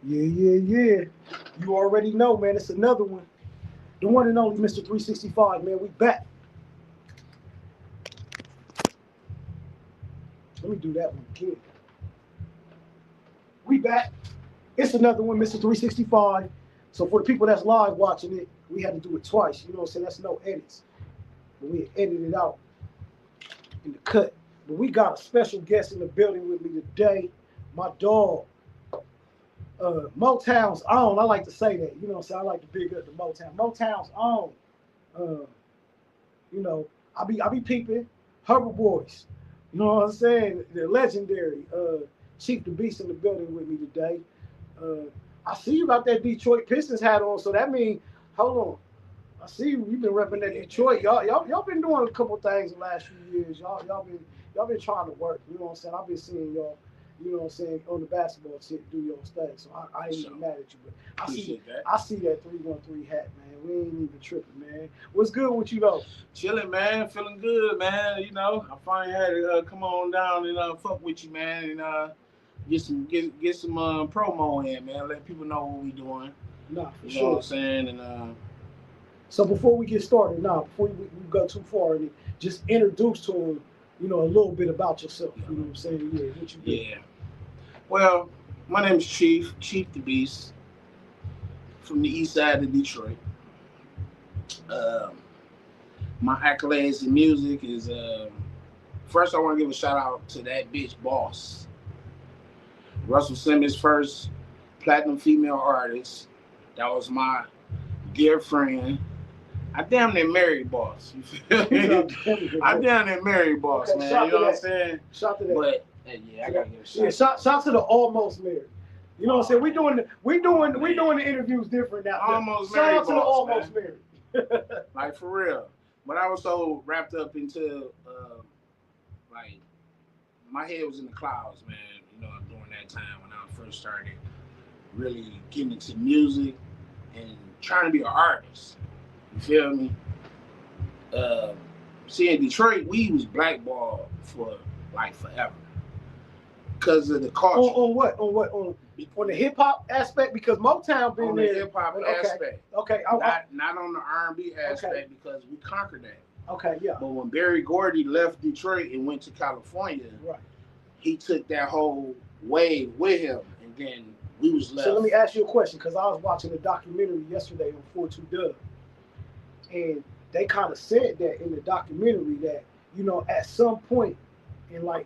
Yeah, yeah, yeah. You already know, man. It's another one. The one and only Mr. 365, man. We back. Let me do that one again. We back. It's another one, Mr. 365. So for the people that's live watching it, we had to do it twice. You know what I'm saying? That's no edits. But we edited it out in the cut. But we got a special guest in the building with me today. My dog, Motown's own. I like to say that. You know what I'm saying? I like to big up the Motown. Motown's own. Uh, you know, I be peeping Hubble Boys. You know what I'm saying? The legendary Chief the Beast in the building with me today. Uh, I see you got that Detroit Pistons hat on, so that means hold on. I see you've been repping that Detroit. Y'all been doing a couple things the last few years. Y'all been trying to work. You know what I'm saying? I've been seeing y'all. You know what I'm saying, on the basketball tip, do your thing. So I ain't even mad at you, but I see that 313 hat, man. We ain't even tripping, man. What's good with you though? Chilling, man. Feeling good, man. I finally had to come on down and fuck with you, man, and get some promo in, man. Let people know what we doing. Nah, for You know what I'm sure. saying? And So before we get started, now before we go too far, and just introduce to them, a little bit about yourself. You know what I'm saying? Yeah, what you do. yeah. Well, my name is Chief the Beast, from the east side of Detroit. Um, my accolades in music is first I want to give a shout out to that bitch boss, Russell Simmons, first platinum female artist. That was my dear friend. I damn near married boss. You feel me? I damn near married boss, okay, man. You know what I'm saying? Shout to that. But yeah, I gotta give a shout. Yeah, shout to the almost married. You know what I'm saying? We doing the interviews different now. Almost shout married out to the boss, almost man. married. Like for real. But I was so wrapped up into like my head was in the clouds, man. During that time when I first started really getting into music and trying to be an artist. You feel me? Uh, See, in Detroit, we was blackballed for like forever because of the culture. On what? On the hip hop aspect, because Motown been on there. The hip hop aspect. Okay. Not on the R&B aspect, okay, because we conquered that. Okay, yeah. But when Berry Gordy left Detroit and went to California, right, he took that whole wave with him, and then we was left. So let me ask you a question, because I was watching a documentary yesterday on 42 Dub, and they kind of said that in the documentary that at some point in like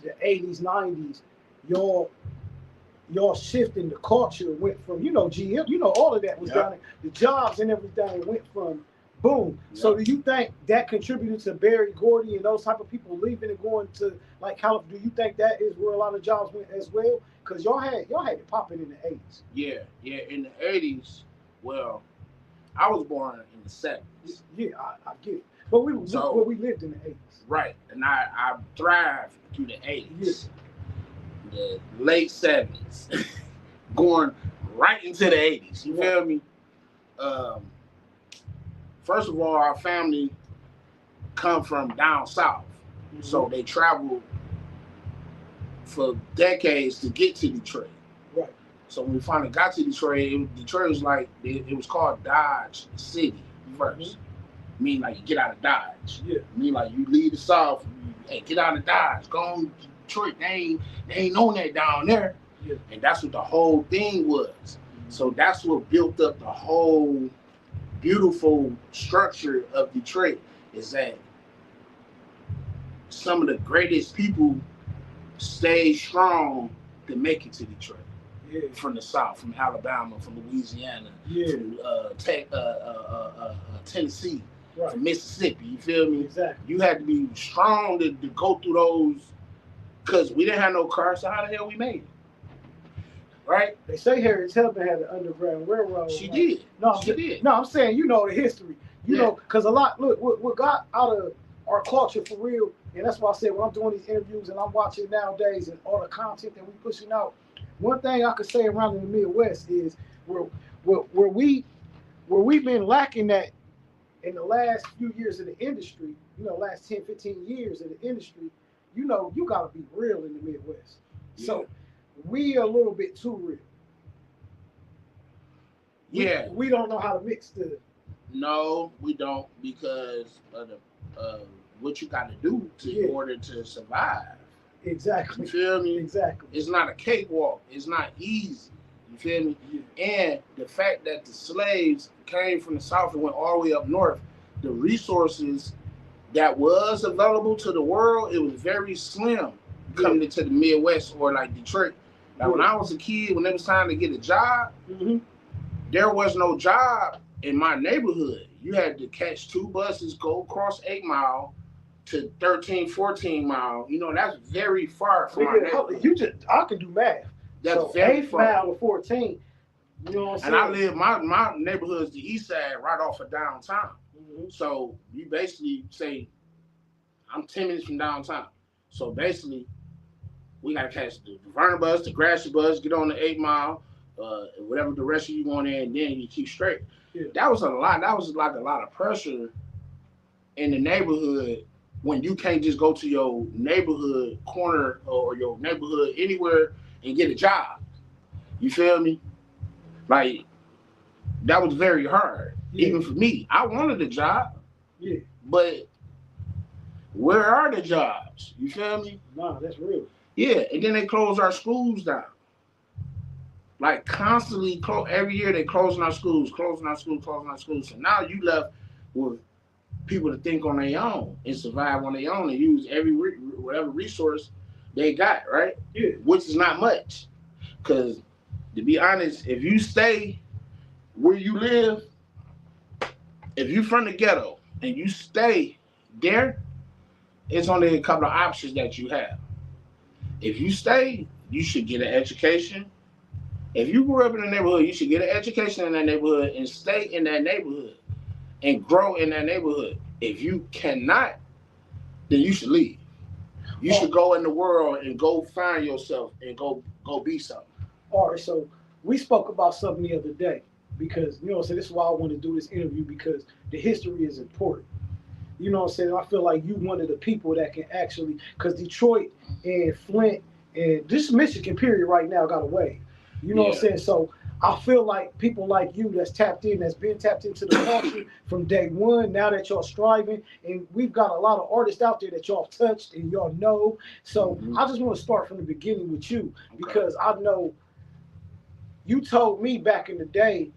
the 80s, 90s, y'all shifting the culture went from GM, all of that was down there, the jobs and everything went from boom. Yep. So do you think that contributed to Berry Gordy and those type of people leaving and going to like California? Do you think that is where a lot of jobs went as well? Because y'all had it popping in the 80s. Yeah, in the 80s. Well, I was born in the 70s. Yeah, I get it. But we lived in the 80s. Right, and I thrived through the 80s. Yeah. The late 70s, going right into the 80s. You feel me? First of all, our family come from down south, so they traveled for decades to get to Detroit. Right. So when we finally got to Detroit, Detroit was like it was called Dodge City first. Mean like you get out of Dodge. Yeah. Mean like you leave the south, hey, get out of Dodge, go on to Detroit. They ain't on that down there. Yeah. And that's what the whole thing was. So that's what built up the whole beautiful structure of Detroit, is that some of the greatest people stay strong to make it to Detroit. Yeah. From the South, from Alabama, from Louisiana, from Tennessee, right, from Mississippi. You feel me? Exactly. You had to be strong to go through those, because we didn't have no cars, so how the hell we made it? Right? They say Harriet Tubman had an underground railroad. She did. She did. No, I'm saying the history. You know, because a lot, look, what got out of our culture for real, and that's why I said when I'm doing these interviews and I'm watching nowadays and all the content that we pushing out, one thing I could say around in the Midwest is where we've been lacking that in the last few years of the industry, last 10, 15 years of the industry, you got to be real in the Midwest. Yeah. So we are a little bit too real. We don't know how to mix the. No, we don't, because of the what you got to do in order to survive. Exactly. You feel me? Exactly. It's not a cakewalk. It's not easy. You feel me? Yeah. And the fact that the slaves came from the South and went all the way up north, the resources that was available to the world, it was very slim coming into the Midwest or like Detroit. Like when I was a kid, when it was time to get a job, there was no job in my neighborhood. You had to catch 2 buses, go across 8 Mile to 13, 14 Mile. You know, that's very far from my neighborhood. I can do math. That's so very 8 far. Mile to 14. You know what I'm saying? And I live, my neighborhood is the east side, right off of downtown. So you basically say, I'm 10 minutes from downtown. So basically, we got to catch the Vernon bus, the Gratiot bus, get on the 8 Mile, whatever direction you want in, and then you keep straight. Yeah. That was a lot. That was like a lot of pressure in the neighborhood when you can't just go to your neighborhood corner or your neighborhood anywhere and get a job. You feel me? Like, that was very hard. Yeah. Even for me. I wanted a job. Yeah. But where are the jobs? You feel me? Nah, that's real. Yeah, and then they close our schools down. Like constantly, every year they closing our schools. So now you left with people to think on their own and survive on their own and use whatever resource they got, right? Yeah. Which is not much. Because to be honest, if you stay where you live, if you from the ghetto and you stay there, it's only a couple of options that you have. If you stay, you should get an education. If you grew up in a neighborhood, you should get an education in that neighborhood and stay in that neighborhood and grow in that neighborhood. If you cannot, then you should leave. You should go in the world and go find yourself and go be something. All right, so we spoke about something the other day because, you know, so this is why I want to do this interview, because the history is important. You know what I'm saying? I feel like you one of the people that can actually, because Detroit and Flint and this Michigan period right now got away. You know what I'm saying? So I feel like people like you that's been tapped into the culture from day one, now that y'all striving, and we've got a lot of artists out there that y'all touched and y'all know. So I just want to start from the beginning with you, because I know you told me back in the day,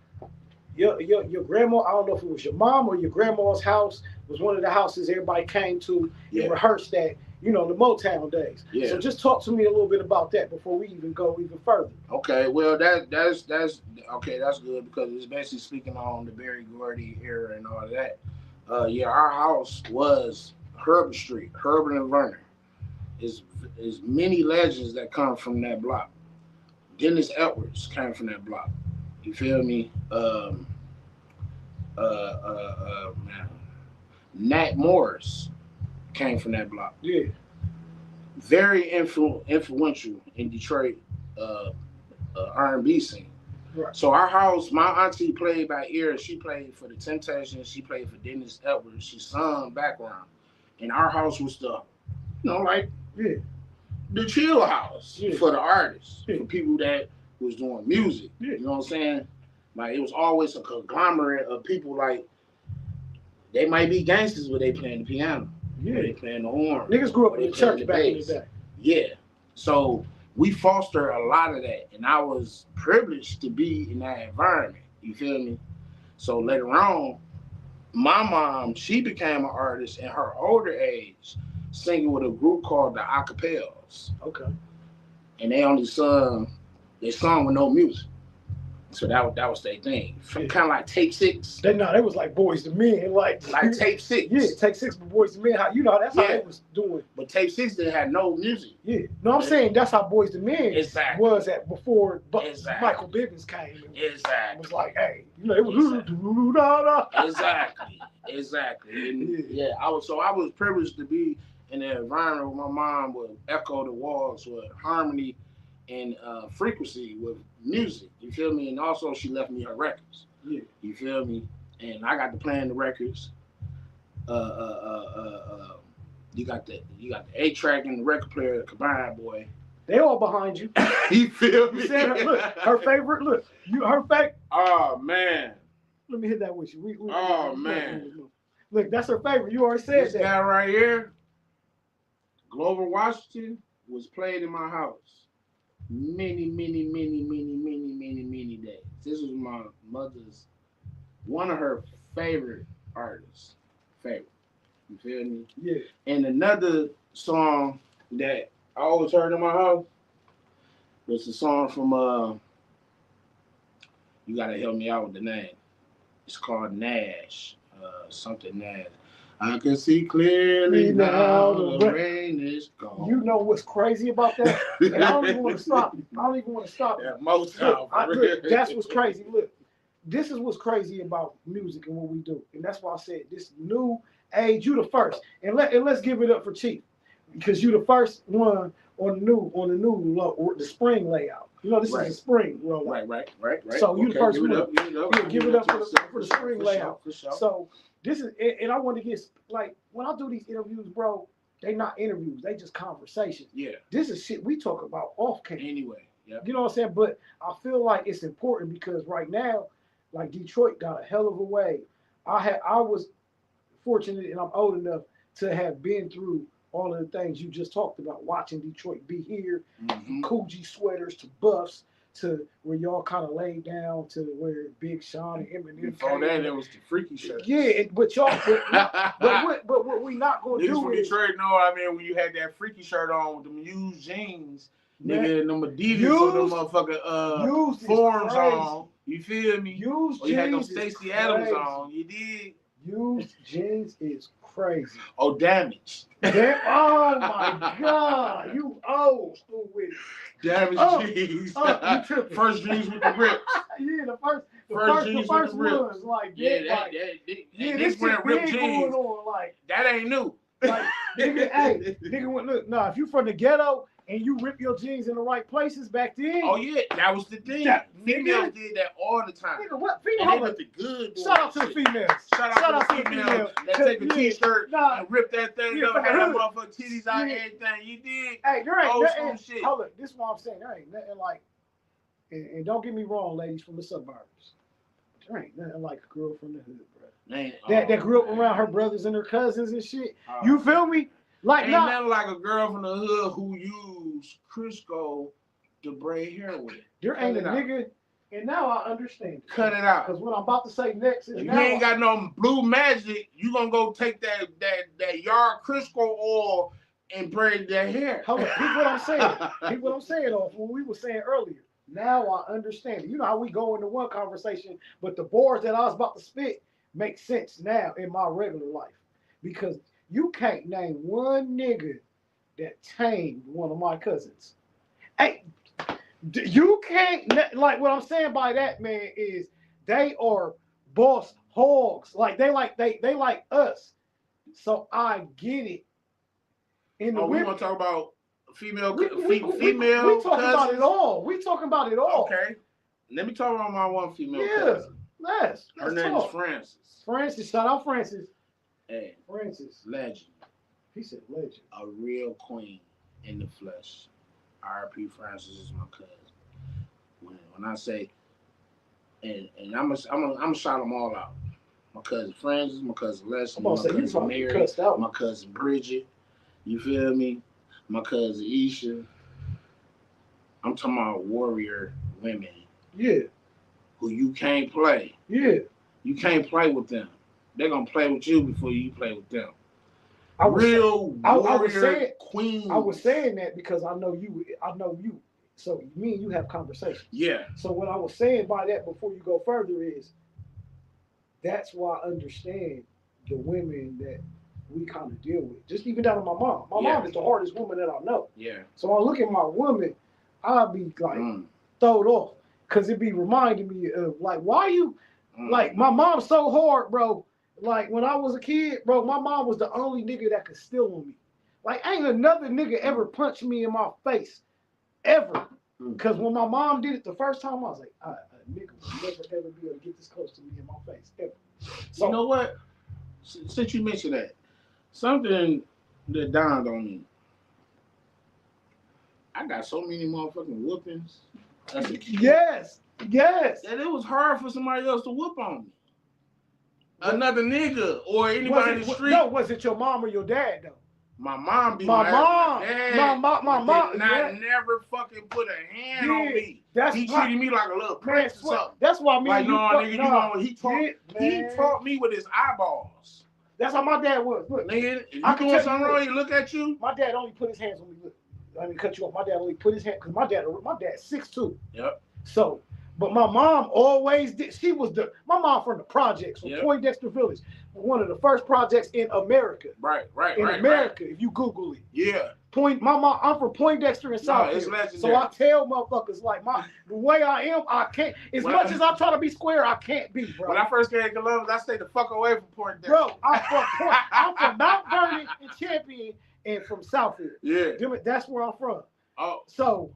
your grandma, I don't know if it was your mom or your grandma's house, was one of the houses everybody came to and rehearsed at, you know, the Motown days. Yeah. So just talk to me a little bit about that before we even go even further. Okay, well that's okay, that's good, because it's basically speaking on the Berry Gordy era and all of that. Our house was Herbert Street, Herbert and Vernon. Is many legends that come from that block. Dennis Edwards came from that block. You feel me? Nat Morris came from that block. Yeah. Very influential in Detroit R&B scene. Right. So our house, my auntie played by ear. She played for the Temptations. She played for Dennis Edwards. She sung background. And our house was the, the chill house for the artists, for people that was doing music. You know what I'm saying? Like, it was always a conglomerate of people. Like, they might be gangsters, but they playing the piano. Yeah. They playing the horn. Niggas grew up in the church back in the day. Yeah. So we foster a lot of that. And I was privileged to be in that environment. You feel me? So later on, my mom, she became an artist in her older age, singing with a group called the Acapellas. Okay. And they sung with no music. So that was their thing. Kind of like Tape 6. They was like Boys to Men, like Tape 6. Yeah, Tape 6 for Boys to Men. How that's how they was doing. But Tape 6 didn't have no music. Yeah. No, I'm saying that's how Boys to Men was at before Michael Bivins came. Exactly. It was like, hey, it was Exactly. And I was privileged to be in an environment where my mom would echo the walls with harmony and frequency with music. You feel me? And also she left me her records. Yeah. You feel me? And I got to playing the records. You got the 8-track and the record player, the combined boy. They all behind you. You feel me? You said her favorite. Look, her favorite. Oh man. Let me hit that with you. Oh man. Look, that's her favorite. You already said this that. Guy right here, Glover Washington, was played in my house many days. This was my mother's, one of her favorite artists. Favorite. You feel me? Yeah. And another song that I always heard in my house was the song from you gotta help me out with the name. It's called Nash. Something Nash. I can see clearly now the rain is gone. You know what's crazy about that? And I don't even want to stop you. I don't even want to stop you. Yeah, Motown. Look, that's what's crazy. Look, this is what's crazy about music and what we do. And that's why I said this new age, you the first. And let's give it up for Chief. Because you the first one on the spring layout. You know, this is the spring rollout. Right. So you the first one. Give it up for the spring layout. Sure. So this is, and I want to get, like, when I do these interviews, bro, they not interviews. They just conversations. Yeah. This is shit we talk about off camera. Anyway. Yeah. You know what I'm saying? But I feel like it's important because right now, like, Detroit got a hell of a way. I was fortunate and I'm old enough to have been through all of the things you just talked about, watching Detroit be here, from Coogee sweaters to buffs to where y'all kind of laid down to where Big Sean and Eminem. Before that, it was the freaky shirt. Yeah, but y'all, but what we not gonna do is Detroit know. I mean, when you had that freaky shirt on with them used jeans, nigga, and them Adidas or them motherfucking forms on. You feel me? Used or you jeans had them Stacey Adams on. You did. Used jeans is crazy. Oh, damage. Oh my God, you old school with it. Damage jeans. First jeans with the rips. Yeah, the first jeans with the rips. Ones, like, this brand ripped jeans. On, like, that ain't new. Like, nigga, look, nah, if you from the ghetto and you rip your jeans in the right places back then. Oh yeah, that was the thing. Females did that all the time. Nigga, what? And they looked good. Shout out to the females. Shout out to the females that take a t-shirt and rip that thing up and have that motherfucking titties out and everything. You did. Hey, there ain't nothing. Shit. Hold up, this is what I'm saying. There ain't nothing like, and don't get me wrong, ladies from the suburbs. There ain't nothing like a girl from the hood, bro. That grew up around her brothers and her cousins and shit. You feel me? Like, ain't nothing like a girl from the hood who used Crisco to braid hair with. There ain't a nigga, and now I understand. Cut it out. Because what I'm about to say next is if you ain't got no blue magic, you gonna go take that yard Crisco oil and braid that hair. Hold on, here's what I'm saying. Here's what I'm saying off what we were saying earlier. Now I understand. You know how we go into one conversation, but the bars that I was about to spit make sense now in my regular life. Because you can't name one nigga that tamed one of my cousins. Hey, you can't, like, what I'm saying by that, man, is they are boss hogs. Like, they like us. So I get it. We want to talk about female female we talking about it all. We talking about it all. Okay. Let me talk about my one female cousin. Let's her name is Francis. Francis, shout out Francis. Hey, Francis. Legend. He said legend. A real queen in the flesh. R.I.P. Francis is my cousin. When I say, and I'm gonna shout them all out. My cousin Francis, my cousin Leslie, my cousin Mary, my cousin Bridget. You feel me? My cousin Isha. I'm talking about warrior women. Yeah. Who you can't play. Yeah. You can't play with them. They're gonna play with you before you play with them. I was warrior queen. I was saying that because I know you. So me and you have conversations. Yeah. So what I was saying by that before you go further is that's why I understand the women that we kind of deal with. Just even down to my mom. My mom is the hardest woman that I know. Yeah. So I look at my woman, I'll be like throwed off because it be reminding me of like, why you like my mom's so hard, bro. Like when I was a kid, bro, my mom was the only nigga that could steal on me. Like ain't another nigga ever punched me in my face, ever. Because when my mom did it the first time, I was like, a nigga will never ever be able to get this close to me in my face, ever. So, you know what? Since you mentioned that, something that dawned on me. I got so many motherfucking whoopings as a kid. Yes. That it was hard for somebody else to whoop on me. Another nigga or anybody in the street. No, was it your mom or your dad though? My mom beat my mom. Dad My mom. did not never fucking put a hand on me. He treated me like a little prince or something. That's why me like, and you. No, nigga, you know, he taught me with his eyeballs. That's how my dad was. Look, nigga, if you doing something wrong, he look at you. My dad only put his hands on me. Look, let me cut you off. My dad only put his hand because my dad's 6'2". Yep. So, but my mom always did. She was my mom from the projects, from Poindexter Village, one of the first projects in America. Right. In America, if you Google it. Yeah. My mom, I'm from Poindexter in South. It's legendary. So I tell motherfuckers like the way I am, I can't. As much as I try to be square, I can't be, bro. When I first came to Columbus, I stayed the fuck away from Poindexter. Bro, I'm from Mount Vernon and Champion and from Southfield. Yeah. That's where I'm from. Oh. So.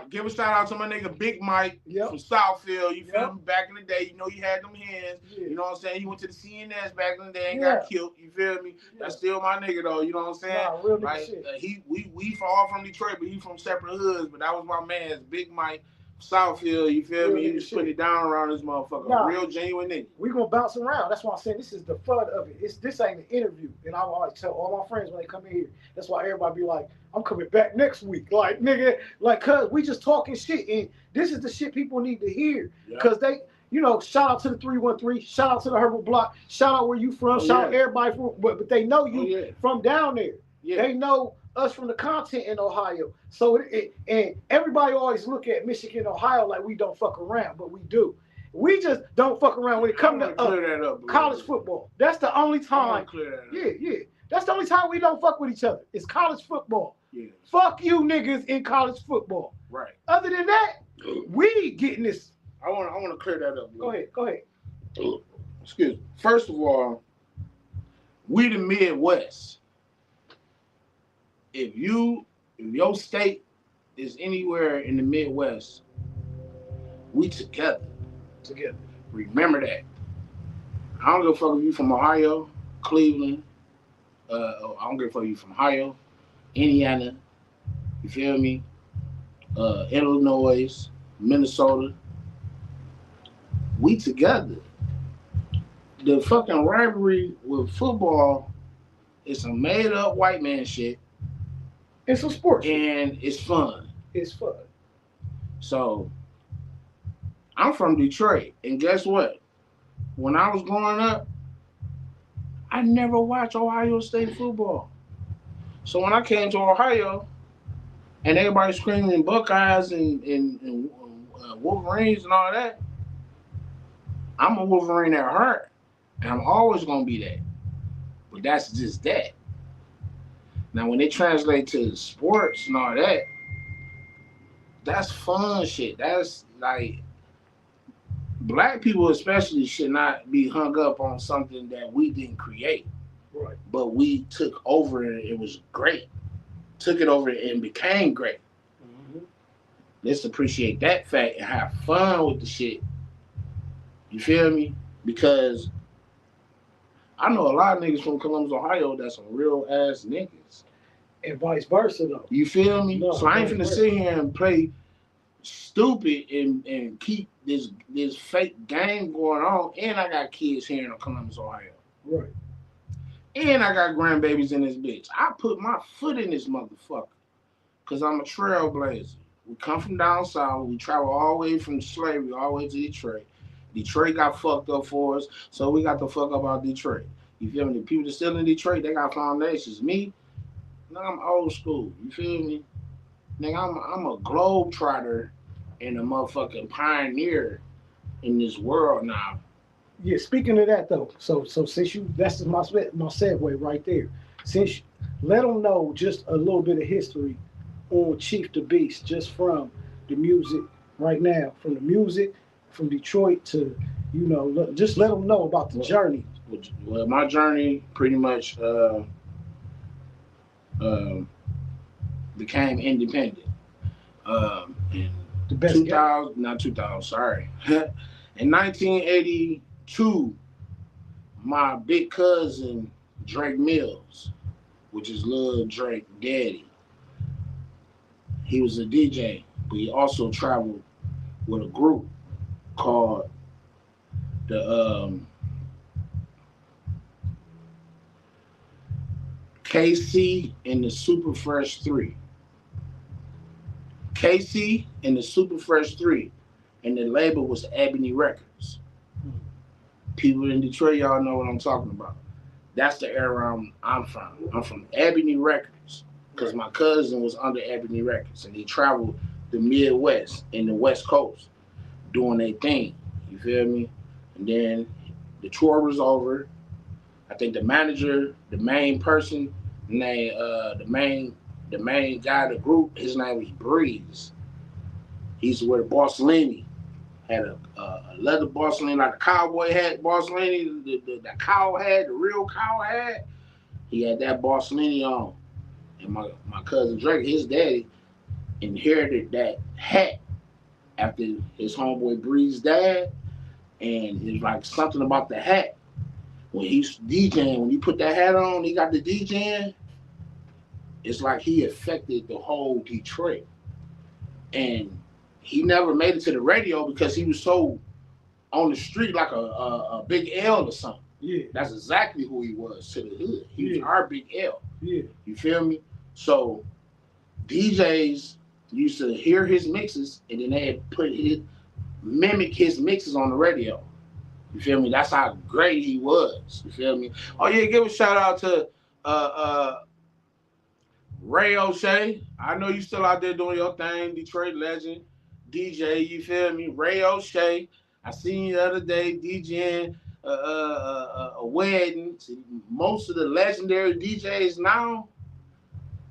Give a shout out to my nigga Big Mike from Southfield. You feel me? Back in the day, you know he had them hands. Yeah. You know what I'm saying? He went to the CNS back in the day and got killed. You feel me? That's still my nigga though. You know what I'm saying? Nah, real nigga shit. We all from Detroit, but he from separate hoods. But that was my man's Big Mike. Southfield, you feel me? He just put it down around this motherfucker. Real genuine nigga. We gonna bounce around. That's why I'm saying this is the fun of it. This ain't an interview. And I always tell all my friends when they come in here. That's why everybody be like, I'm coming back next week. Like, nigga, like, cause we just talking shit. And this is the shit people need to hear. Cause they, you know, shout out to the 313, shout out to the Herbal Block, shout out where you from, shout out everybody from, but they know you from down there. Yeah. They know us from the content in Ohio. So and everybody always look at Michigan, Ohio like we don't fuck around, but we do. We just don't fuck around when it comes to college football. That's the only time. Yeah. That's the only time we don't fuck with each other. It's college football. Yeah. Fuck you niggas in college football. Right. Other than that, we getting this. I want to clear that up. Go ahead. Excuse me. First of all, we the Midwest. If your state is anywhere in the Midwest, we together. Remember that. I don't give a fuck if you from Ohio, Cleveland. I don't give a fuck if you from Ohio, Indiana. You feel me? Illinois, Minnesota. We together. The fucking rivalry with football is some made up white man shit. It's some sports. And it's fun. It's fun. So, I'm from Detroit. And guess what? When I was growing up, I never watched Ohio State football. So when I came to Ohio, and everybody screaming Buckeyes and Wolverines and all that, I'm a Wolverine at heart. And I'm always going to be that. But that's just that. Now, when they translate to sports and all that, that's fun shit. That's like, black people especially should not be hung up on something that we didn't create. Right. But we took over and it was great. Took it over and became great. Mm-hmm. Let's appreciate that fact and have fun with the shit. You feel me? Because I know a lot of niggas from Columbus, Ohio that's some real ass niggas. And vice versa though. You feel me? No, so I ain't finna sit here and play stupid and keep this fake game going on. And I got kids here in Columbus, Ohio. Right. And I got grandbabies in this bitch. I put my foot in this motherfucker. Cause I'm a trailblazer. We come from down south. We travel all the way from slavery all the way to Detroit. Detroit got fucked up for us, so we got to fuck up our Detroit. You feel me? The people that still in Detroit, they got foundations. Me, nigga, I'm old school. You feel me? Nigga, I'm a globetrotter and a motherfucking pioneer in this world now. Yeah, speaking of that though, so since that's my segue right there. Since let them know just a little bit of history on Chief the Beast, just from the music right now, from the music. From Detroit to, you know, just let them know about the journey. Well, my journey pretty much became independent. In the best 2000, sorry. In 1982, my big cousin, Drake Mills, which is Lil Drake Daddy, he was a DJ, but he also traveled with a group called the KC and the Super Fresh 3. KC and the Super Fresh 3. And the label was Ebony Records. People in Detroit, y'all know what I'm talking about. That's the era I'm from. I'm from Ebony Records because my cousin was under Ebony Records and he traveled the Midwest and the West Coast doing their thing. You feel me? And then the tour was over. I think the manager, the main person, the main guy of the group, his name was Breeze. He used to wear Borsellini. Had a leather Borsellini, like a cowboy hat Borsellini, the cow hat, the real cow hat. He had that Borsellini on. And my cousin Drake, his daddy, inherited that hat after his homeboy Breeze's dad. And it's like something about the hat. When he's DJing, when he put that hat on, he got the DJing, it's like he affected the whole Detroit. And he never made it to the radio because he was so on the street like a Big L or something. Yeah. That's exactly who he was to the hood. He was our Big L. Yeah. You feel me? So DJs used to hear his mixes and then they had mimic his mixes on the radio. You feel me? That's how great he was. You feel me? Oh yeah, give a shout out to Ray O'Shea. I know you still out there doing your thing, Detroit legend, DJ. You feel me? Ray O'Shea. I seen you the other day DJing a wedding. See, most of the legendary DJs now,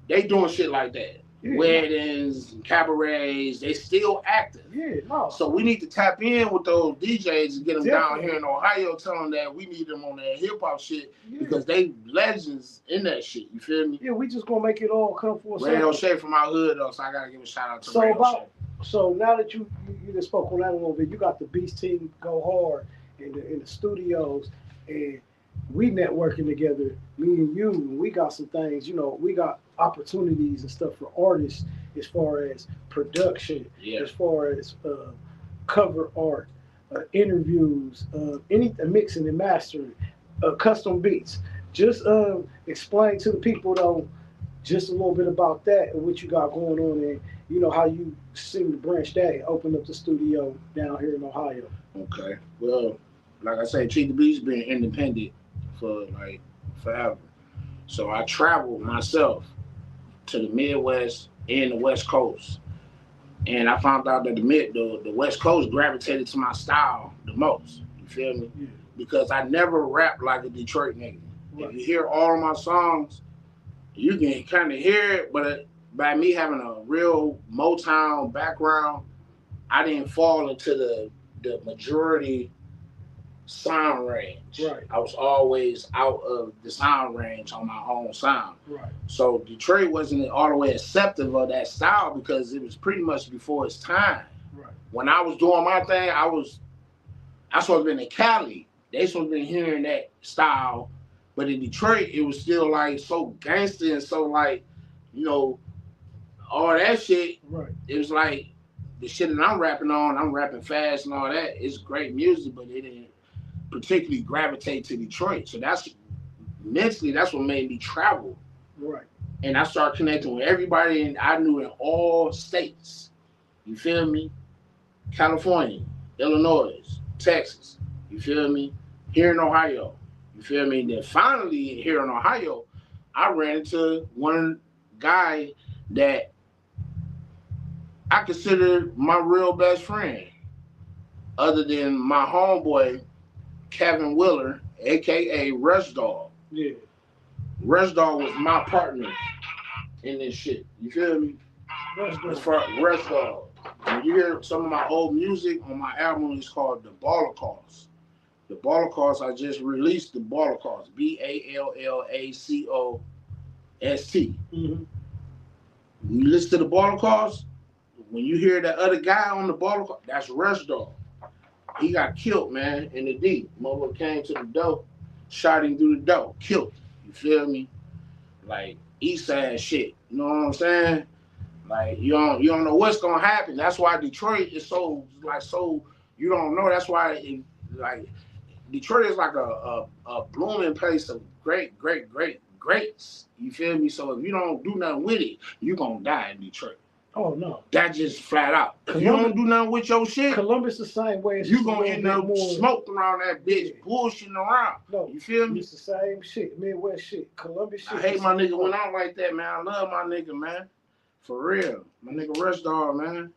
they doing shit like that. Yeah. Weddings, cabarets, they still active. Yeah, no. So we need to tap in with those DJs and get them down here in Ohio, tell them that we need them on that hip hop shit because they legends in that shit. You feel me? Yeah, we just gonna make it all come full circle. Ray O'Shea from our hood though, so I gotta give a shout out to Ray O'Shea. So now that you just spoke on that a little bit, you got the Beast team go hard in the studios, and we networking together, me and you, and we got some things, we got opportunities and stuff for artists as far as production, as far as cover art, interviews, anything, mixing and mastering, custom beats. Just explain to the people though, just a little bit about that and what you got going on and how you seem to branch that and open up the studio down here in Ohio. Okay. Well, like I say, Treat the Beast been independent for like forever. So I traveled myself to the Midwest and the West Coast. And I found out that the West Coast gravitated to my style the most. You feel me? Yeah. Because I never rapped like a Detroit nigga. Right. If you hear all of my songs, you can kind of hear it, but by me having a real Motown background, I didn't fall into the majority sound range. Right. I was always out of the sound range on my own sound. Right. So Detroit wasn't all the way accepting of that style because it was pretty much before its time. Right. When I was doing my thing, I supposed to been in Cali. They supposed to been hearing that style. But in Detroit, it was still like so gangster and so like, all that shit. Right. It was like the shit that I'm rapping on, I'm rapping fast and all that. It's great music, but it didn't particularly gravitate to Detroit. So that's what made me travel. Right. And I started connecting with everybody and I knew in all states. You feel me? California, Illinois, Texas. You feel me? Here in Ohio. You feel me? And then finally here in Ohio, I ran into one guy that I consider my real best friend, other than my homeboy, Kevin Willer, aka Rush Dog. Yeah. Rush Dog was my partner in this shit. You feel me? Rush Dog. When you hear some of my old music on my album, it's called The Ballacos. The Ballacos, I just released The Ballacos. Ballacos. Mm-hmm. When you listen to The Ballacos, when you hear that other guy on The Ballacos, that's Rush Dog. He got killed, man, in the D. Mother came to the door, shot him through the door, killed him. You feel me? Like East Side shit. You know what I'm saying? Like you don't know what's gonna happen. That's why Detroit is so you don't know. That's why like Detroit is like a blooming place of greats. You feel me? So if you don't do nothing with it, you gonna die in Detroit. Oh no. That just flat out. If you don't do nothing with your shit, Columbus the same way. You gonna end up smoked around that bitch, bullshitting around. No, you feel me? It's the same shit, Midwest shit, Columbus shit. I hate my nigga went out like that, man. I love my nigga, man. For real, my nigga Rush Dog, man.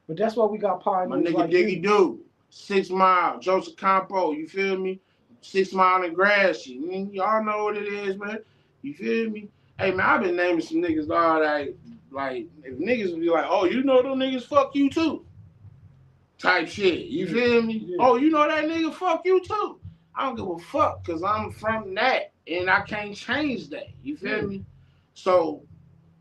But that's why we got pioneers. My nigga like Diggy Dude, 6 Mile, Joseph Campo. You feel me? 6 Mile and Grass shit. Y'all know what it is, man. You feel me? Hey man, I've been naming some niggas, dog. Like if niggas would be like, oh, you know them niggas, fuck you too. Type shit. You feel me? Yeah. Oh, you know that nigga, fuck you too. I don't give a fuck because I'm from that and I can't change that. You feel me? So,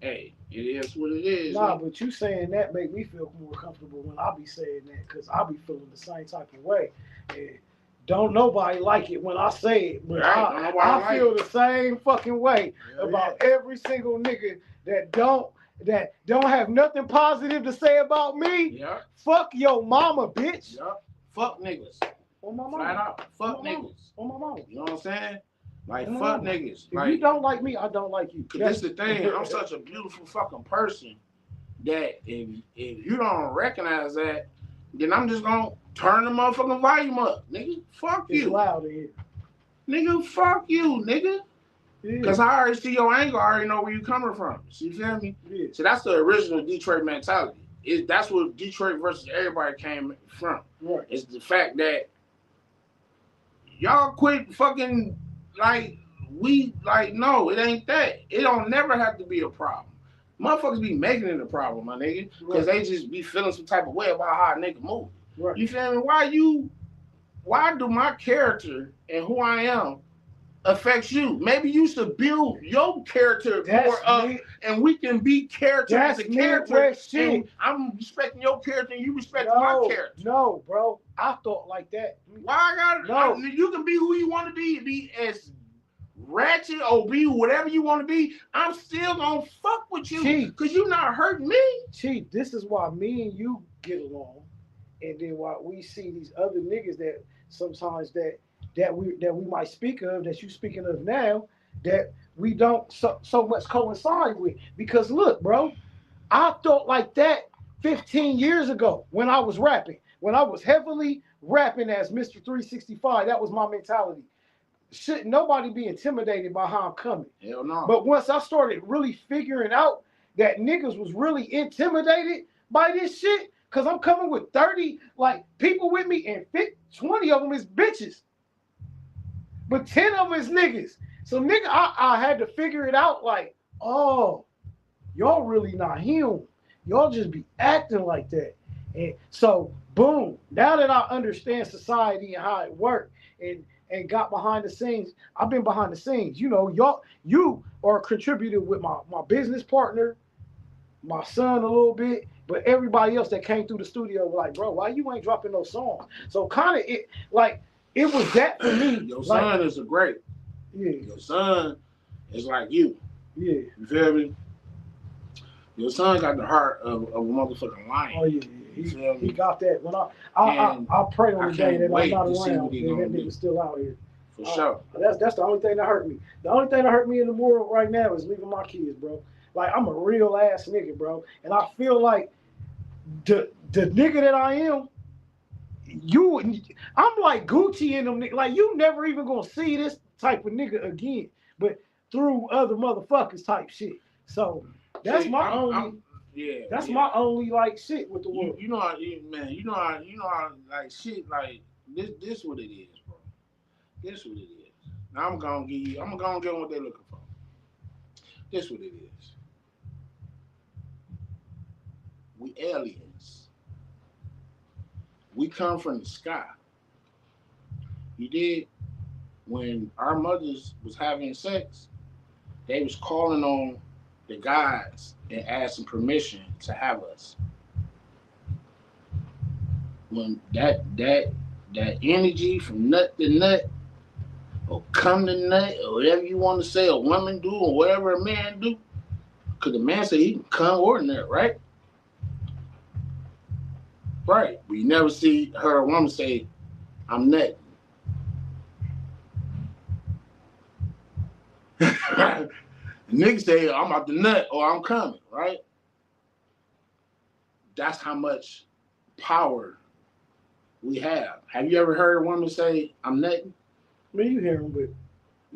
hey, it is what it is. Nah, man. But you saying that make me feel more comfortable when I be saying that because I be feeling the same type of way. And don't nobody like it when I say it, but right. I feel the same fucking way about every single nigga that don't have nothing positive to say about me. Yeah. Fuck your mama, bitch. Yeah. Fuck niggas. On my mama. Flat out. Fuck niggas. On my mama. You know what I'm saying? Like, fuck niggas. If you don't like me, I don't like you. Cause that's the thing. I'm such a beautiful fucking person that if you don't recognize that, then I'm just gonna turn the motherfucking volume up. Nigga, fuck you. It's loud in here. Nigga, fuck you, nigga. Because I already see your angle. I already know where you coming from. You feel me? Yeah. So that's the original Detroit mentality. That's where Detroit versus everybody came from. Right. It's the fact that y'all quit fucking no, it ain't that. It don't never have to be a problem. Motherfuckers be making it a problem, my nigga. Because they just be feeling some type of way about how a nigga move. Right. You feel me? Why do my character and who I am affects you? Maybe you should build your character more up and we can be character as a character. And I'm respecting your character and you respect my character. No, bro. I thought like that. Why I gotta you can be who you want to be as ratchet or be whatever you want to be. I'm still gonna fuck with you because you not hurting me. Chief, this is why me and you get along. And then why we see these other niggas that sometimes that we might speak of, that you speaking of now, that we don't so much coincide with. Because look, bro, I thought like that 15 years ago when I was rapping. When I was heavily rapping as Mr. 365, that was my mentality. Shouldn't nobody be intimidated by how I'm coming. Hell no. But once I started really figuring out that niggas was really intimidated by this shit, because I'm coming with 30 people with me and 20 of them is bitches. But 10 of them is niggas. So nigga, I had to figure it out oh, y'all really not him. Y'all just be acting like that. And so boom, now that I understand society and how it works and got behind the scenes, I've been behind the scenes. You know, you are contributed with my business partner, my son a little bit, but everybody else that came through the studio was like, bro, why you ain't dropping no songs? So kind of it was that for me. Your son is a great. Yeah. Your son is like you. Yeah. You feel me? Your son got the heart of a motherfucking lion. Oh yeah. He got that. When I pray on the day that I'm not around, that nigga's still out here. For sure. That's the only thing that hurt me. The only thing that hurt me in the world right now is leaving my kids, bro. Like, I'm a real ass nigga, bro. And I feel like the nigga that I am, I'm like Gucci in them niggas. Like, you never even gonna see this type of nigga again, but through other motherfuckers type shit. So that's my only shit with the world. You know how, man, you know how like shit, like this what it is, bro. This what it is. Now I'm gonna get them what they're looking for. This what it is. We aliens. We come from the sky. You did? When our mothers was having sex, they was calling on the gods and asking permission to have us. When that energy from nut to nut, or come to nut, or whatever you want to say, a woman do, or whatever a man do, Because the man said he can come ordinary, right? Right. But you never see her a woman say, I'm nutting. The nigga say, I'm about to nut or I'm coming, right? That's how much power we have. Have you ever heard a woman say, I'm nutting? I mean, you hear him, but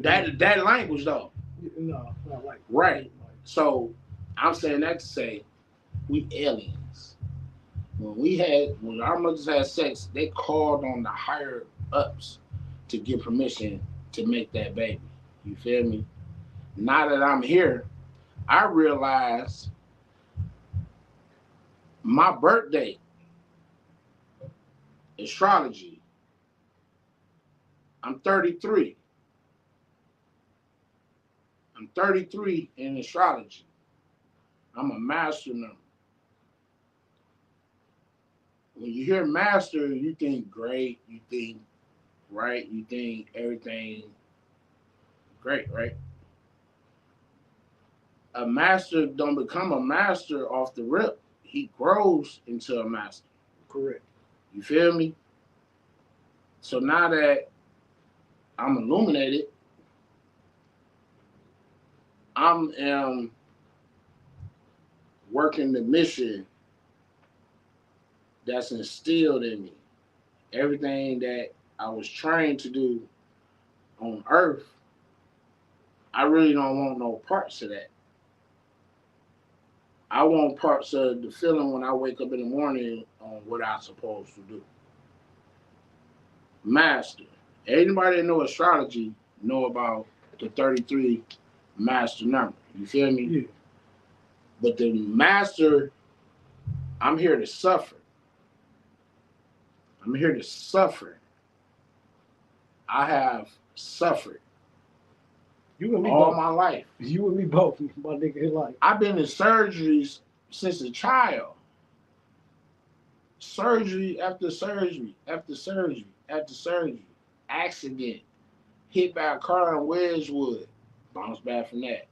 that language though. No, not like right. So I'm saying that to say we aliens. When our mothers had sex, they called on the higher ups to get permission to make that baby. You feel me? Now that I'm here, I realize my birthday, astrology, I'm 33. I'm 33 in astrology. I'm a master number. When you hear master, you think great, you think right, you think everything great, right? A master don't become a master off the rip. He grows into a master. Correct. You feel me? So now that I'm illuminated, I'm working the mission that's instilled in me. Everything that I was trained to do on earth, I really don't want no parts of that. I want parts of the feeling when I wake up in the morning on what I'm supposed to do. Master. Anybody that know astrology know about the 33 master number. You feel me? Yeah. But the master, I'm here to suffer. I'm here to suffer. I have suffered You and me all both. my life. You and me both, my nigga. Like I've been in surgeries since a child. Surgery after surgery after surgery after surgery. Accident. Hit by a car in Wedgwood. Bounced back from that.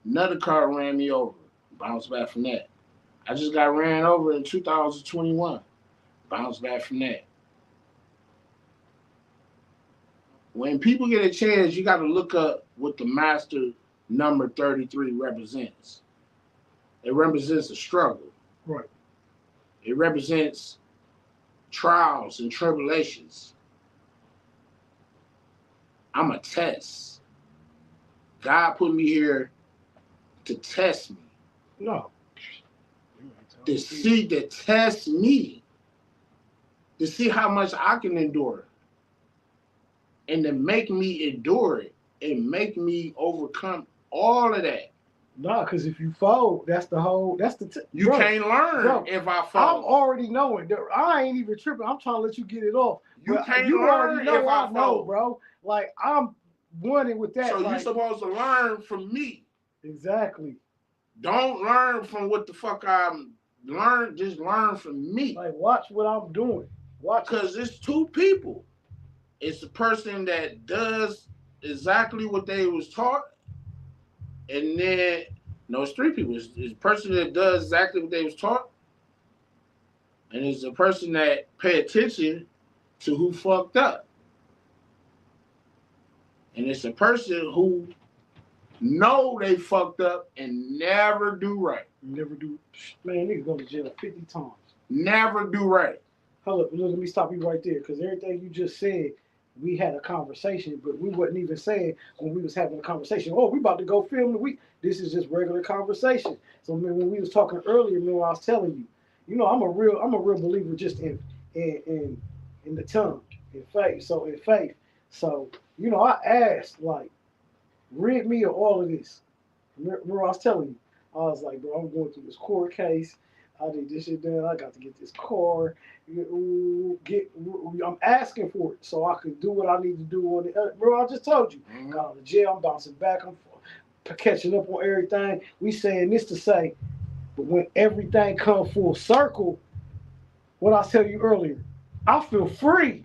Another car ran me over. Bounced back from that. I just got ran over in 2021. Bounced back from that. When people get a chance, you got to look up what the master number 33 represents. It represents a struggle. right. It represents trials and tribulations. I'm a test. God put me here to test me. No. To test me. To see how much I can endure. And to make me endure it and make me overcome all of that. No, because if you fold, that's the You bro, can't learn bro, if I I'm fall. already knowing. I ain't even tripping. I'm trying to let you get it off. You But can't you learn already know if I I know, fall. bro. Like I'm wanting with that. So like, you're supposed to learn from me. Exactly. Don't learn from what the fuck I'm learn. Just learn from me. Like watch what I'm doing. Watch. Because it's two people. It's the person that does exactly what they was taught, and then no, it's three people. It's the person that does exactly what they was taught, and it's the person that pay attention to who fucked up, and it's the person who know they fucked up and never do right. Never do. Man, nigga go to jail 50 times. Never do right. Hold up, let me stop you right there, because everything you just said, we had a conversation, but we wasn't even saying when we was having a conversation, oh, we about to go film the week. This is just regular conversation. So man, when we was talking earlier, man, I was telling you, you know, I'm a real believer just in the tongue, in faith. So in faith. So, you know, I asked, like, rid me of all of this. Remember I was telling you, I was like, bro, I'm going through this court case. I did this shit done. I got to get this car. I'm asking for it so I can do what I need to do on the. Bro, I just told you. Mm-hmm. Got out of jail. I'm bouncing back. I'm catching up on everything. We saying this to say, but when everything come full circle, what I tell you earlier, I feel free.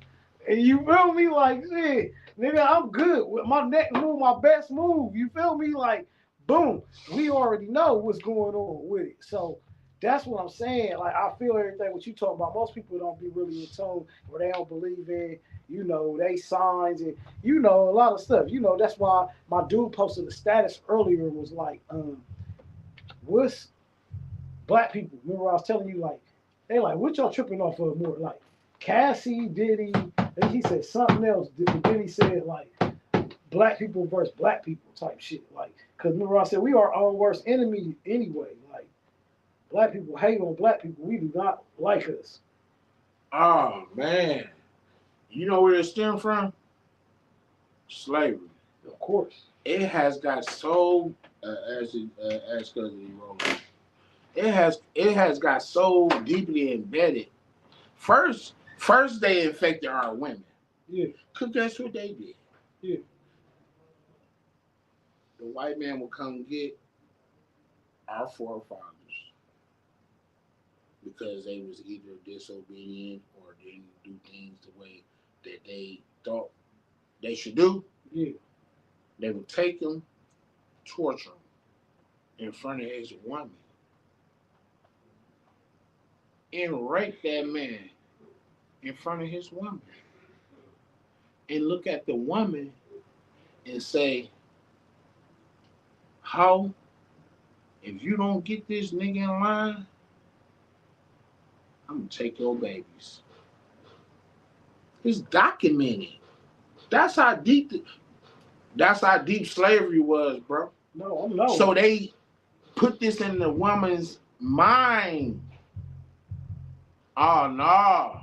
And you feel me? Like, shit, nigga, I'm good with my next move, my best move. You feel me? Like, boom, we already know what's going on with it. So that's what I'm saying. Like I feel everything what you talking about. Most people don't be really in tune, or they don't believe in, they signs and a lot of stuff. That's why my dude posted a status earlier and was like, what's black people? Remember I was telling you like they like what y'all tripping off of more like Cassie, Diddy, and he said something else. Then he said like black people versus black people type shit. Like, cause remember I said we are our own worst enemy anyway. Like, black people hate on black people. We do not like us. Oh man, you know where it stemmed from? Slavery. Of course. It has got so as cousin wrote. It has got so deeply embedded. First they infected our women. Yeah. Cause that's what they did. Yeah. The white man will come get our forefathers because they was either disobedient or didn't do things the way that they thought they should do. Yeah. They would take them, torture them in front of his woman, and rape that man in front of his woman, and look at the woman and say, how, if you don't get this nigga in line, I'm gonna take your babies. It's documented. That's how deep slavery was, bro. No, I'm not. So they put this in the woman's mind. Oh no.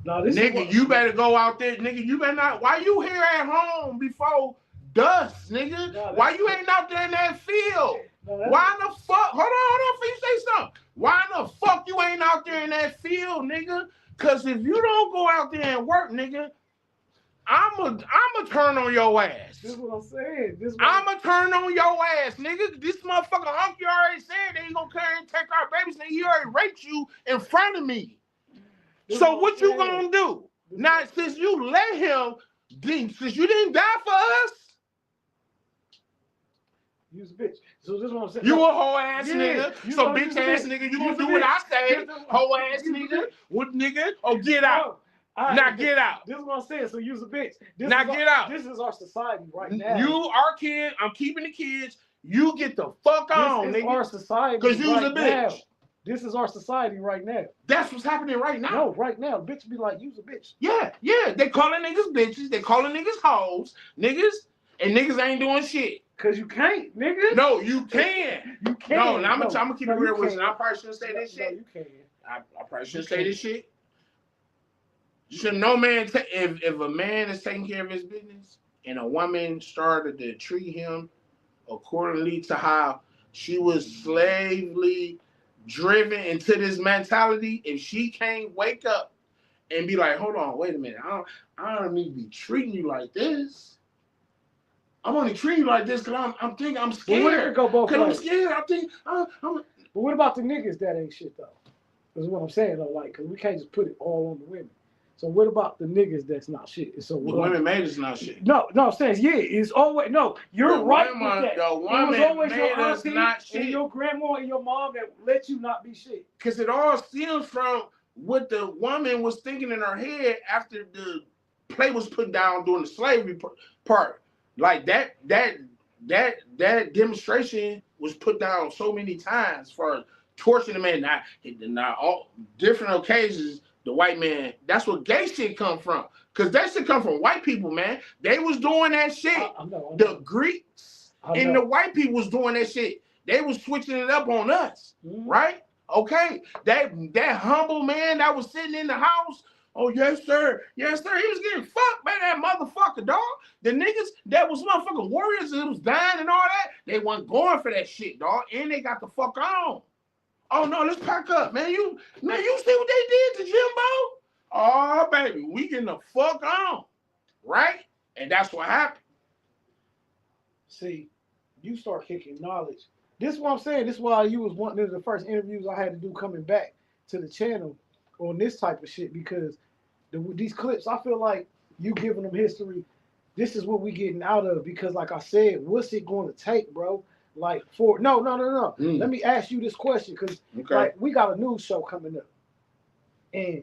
No, nigga, you better go out there. Nigga, you better not. Why you here at home before dusk, nigga? No, why you ain't out there in that field? No, why in the fuck? Hold on, before you say something. Why in the fuck you ain't out there in that field, nigga? Cause if you don't go out there and work, nigga, I'ma turn on your ass. This is what I'm saying. I'ma turn on your ass, nigga. This motherfucker hunky already said they ain't gonna carry and take our babies, nigga. He already raped you in front of me. So what you gonna do? Now, since you let him, since you didn't die for us, you's a bitch. So this is what I'm saying. You a hoe ass nigga. So bitch ass nigga, you gonna do what I say. Hoe ass nigga. What nigga? Oh, get out. Now get out. This is what I'm saying. So you's a bitch. Now get out. This is our society right now. You our kid. I'm keeping the kids. You get the fuck on, nigga. This is our society. Because you's a bitch. Now. This is our society right now. That's what's happening right now. No, right now. Bitch be like, you's a bitch. Yeah. They calling niggas bitches. They calling niggas hoes. Niggas. And niggas ain't doing shit. Because you can't, nigga. No, you can. You can. No, now I'm gonna keep it real with you. I probably shouldn't say this shit. No, you can. I probably shouldn't say this shit. Should no man, if a man is taking care of his business and a woman started to treat him accordingly to how she was slavely driven into this mentality, if she can't wake up and be like, hold on, wait a minute, I don't need to be treating you like this. I'm only treating you like this because I'm thinking I'm scared. But what if it go both ways? I'm scared. I think I'm. But what about the niggas that ain't shit though? That's what I'm saying though. Like, cause we can't just put it all on the women. So what about the niggas that's not shit? So the women made us not shit. No, I'm saying it's always no. You're right with that. The woman it was always made your us not shit. and your grandma and your mom that let you not be shit. Because it all stems from what the woman was thinking in her head after the play was put down during the slavery part. Like that demonstration was put down so many times for torturing the man. Now all different occasions. The white man, that's where gay shit come from. Because that shit come from white people, man. They was doing that shit. I know. The Greeks and the white people was doing that shit. They was switching it up on us, right? Okay. That humble man that was sitting in the house, oh, yes, sir. Yes, sir. He was getting fucked by that motherfucker, dog. The niggas that was motherfucking warriors that was dying and all that, they wasn't going for that shit, dog. And they got the fuck on. Oh no, let's pack up, man. You see what they did to Jimbo? Oh baby, we getting the fuck on, right? And that's what happened. See, you start kicking knowledge. This is what I'm saying. This is why you was one of the first interviews I had to do coming back to the channel on this type of shit because these clips, I feel like you giving them history. This is what we getting out of because, like I said, what's it going to take, bro? Like for no. Let me ask you this question because like we got a news show coming up, and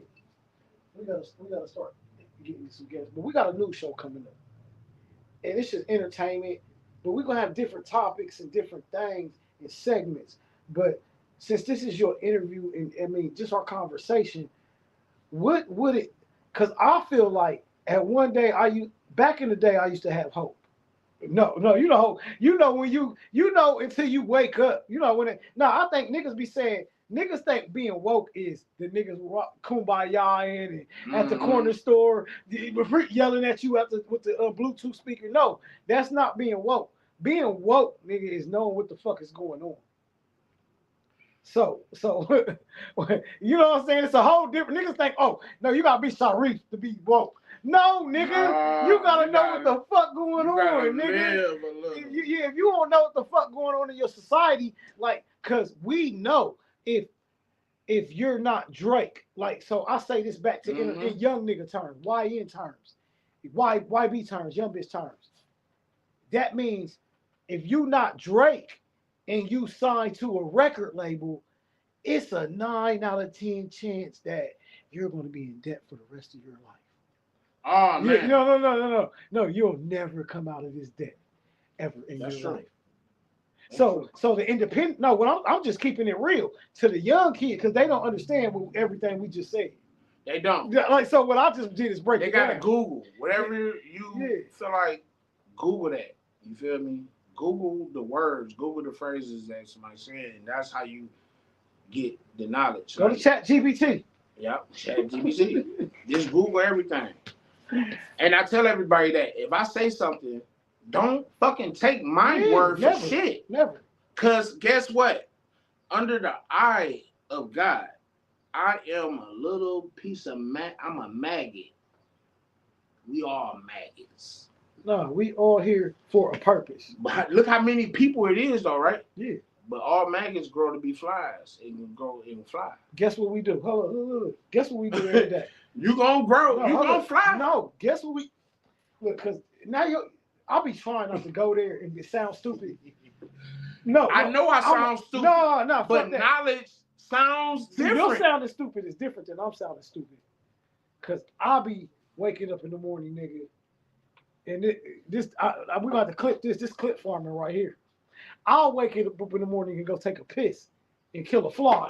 we gotta start getting some guests. But we got a news show coming up, and it's just entertainment. But we're gonna have different topics and different things and segments. But since this is your interview and I mean just our conversation, what would it? Because I feel like at one day back in the day I used to have hope. No, you know when you know until you wake up. You know when I think niggas be saying niggas think being woke is the niggas rock kumbaya in and at the corner store yelling at you with the Bluetooth speaker. No, that's not being woke. Being woke, nigga, is knowing what the fuck is going on. So you know what I'm saying? It's a whole different. Niggas think, oh no, you gotta be Sharif to be woke. No, nigga, you gotta know what the fuck going on, nigga. If you don't know what the fuck going on in your society, like, cause we know if you're not Drake, like, so I say this back to in young nigga terms, YN terms, YB terms, young bitch terms. That means if you not Drake and you sign to a record label, it's a 9 out of 10 chance that you're going to be in debt for the rest of your life. Oh man! No! You'll never come out of this debt ever in That's your true. life. So the independent. No, what I'm just keeping it real to the young kid because they don't understand everything we just said. They don't. Like so, what I just did is break. They gotta Google whatever you feel like. Google that. You feel me? Google the words. Google the phrases that somebody's saying. And that's how you get the knowledge. Go to ChatGPT. Yep, ChatGPT. Just Google everything. And I tell everybody that if I say something, don't fucking take my word for shit. Never. Because guess what? Under the eye of God, I am a little piece of I'm a maggot. We all maggots. No, we all here for a purpose. But look how many people it is, though, right? Yeah. But all maggots grow to be flies and grow and fly. Guess what we do? Hold on. Guess what we do every day? You gonna grow. No, you gonna fly. No. Guess what we look? Because now I'll be trying not to go there and sound stupid. No, I know I sound stupid. No. But knowledge sounds different. Your sounding stupid is different than I'm sounding stupid. Because I'll be waking up in the morning, nigga. And we're going to clip this clip farming right here. I'll wake up in the morning and go take a piss and kill a fly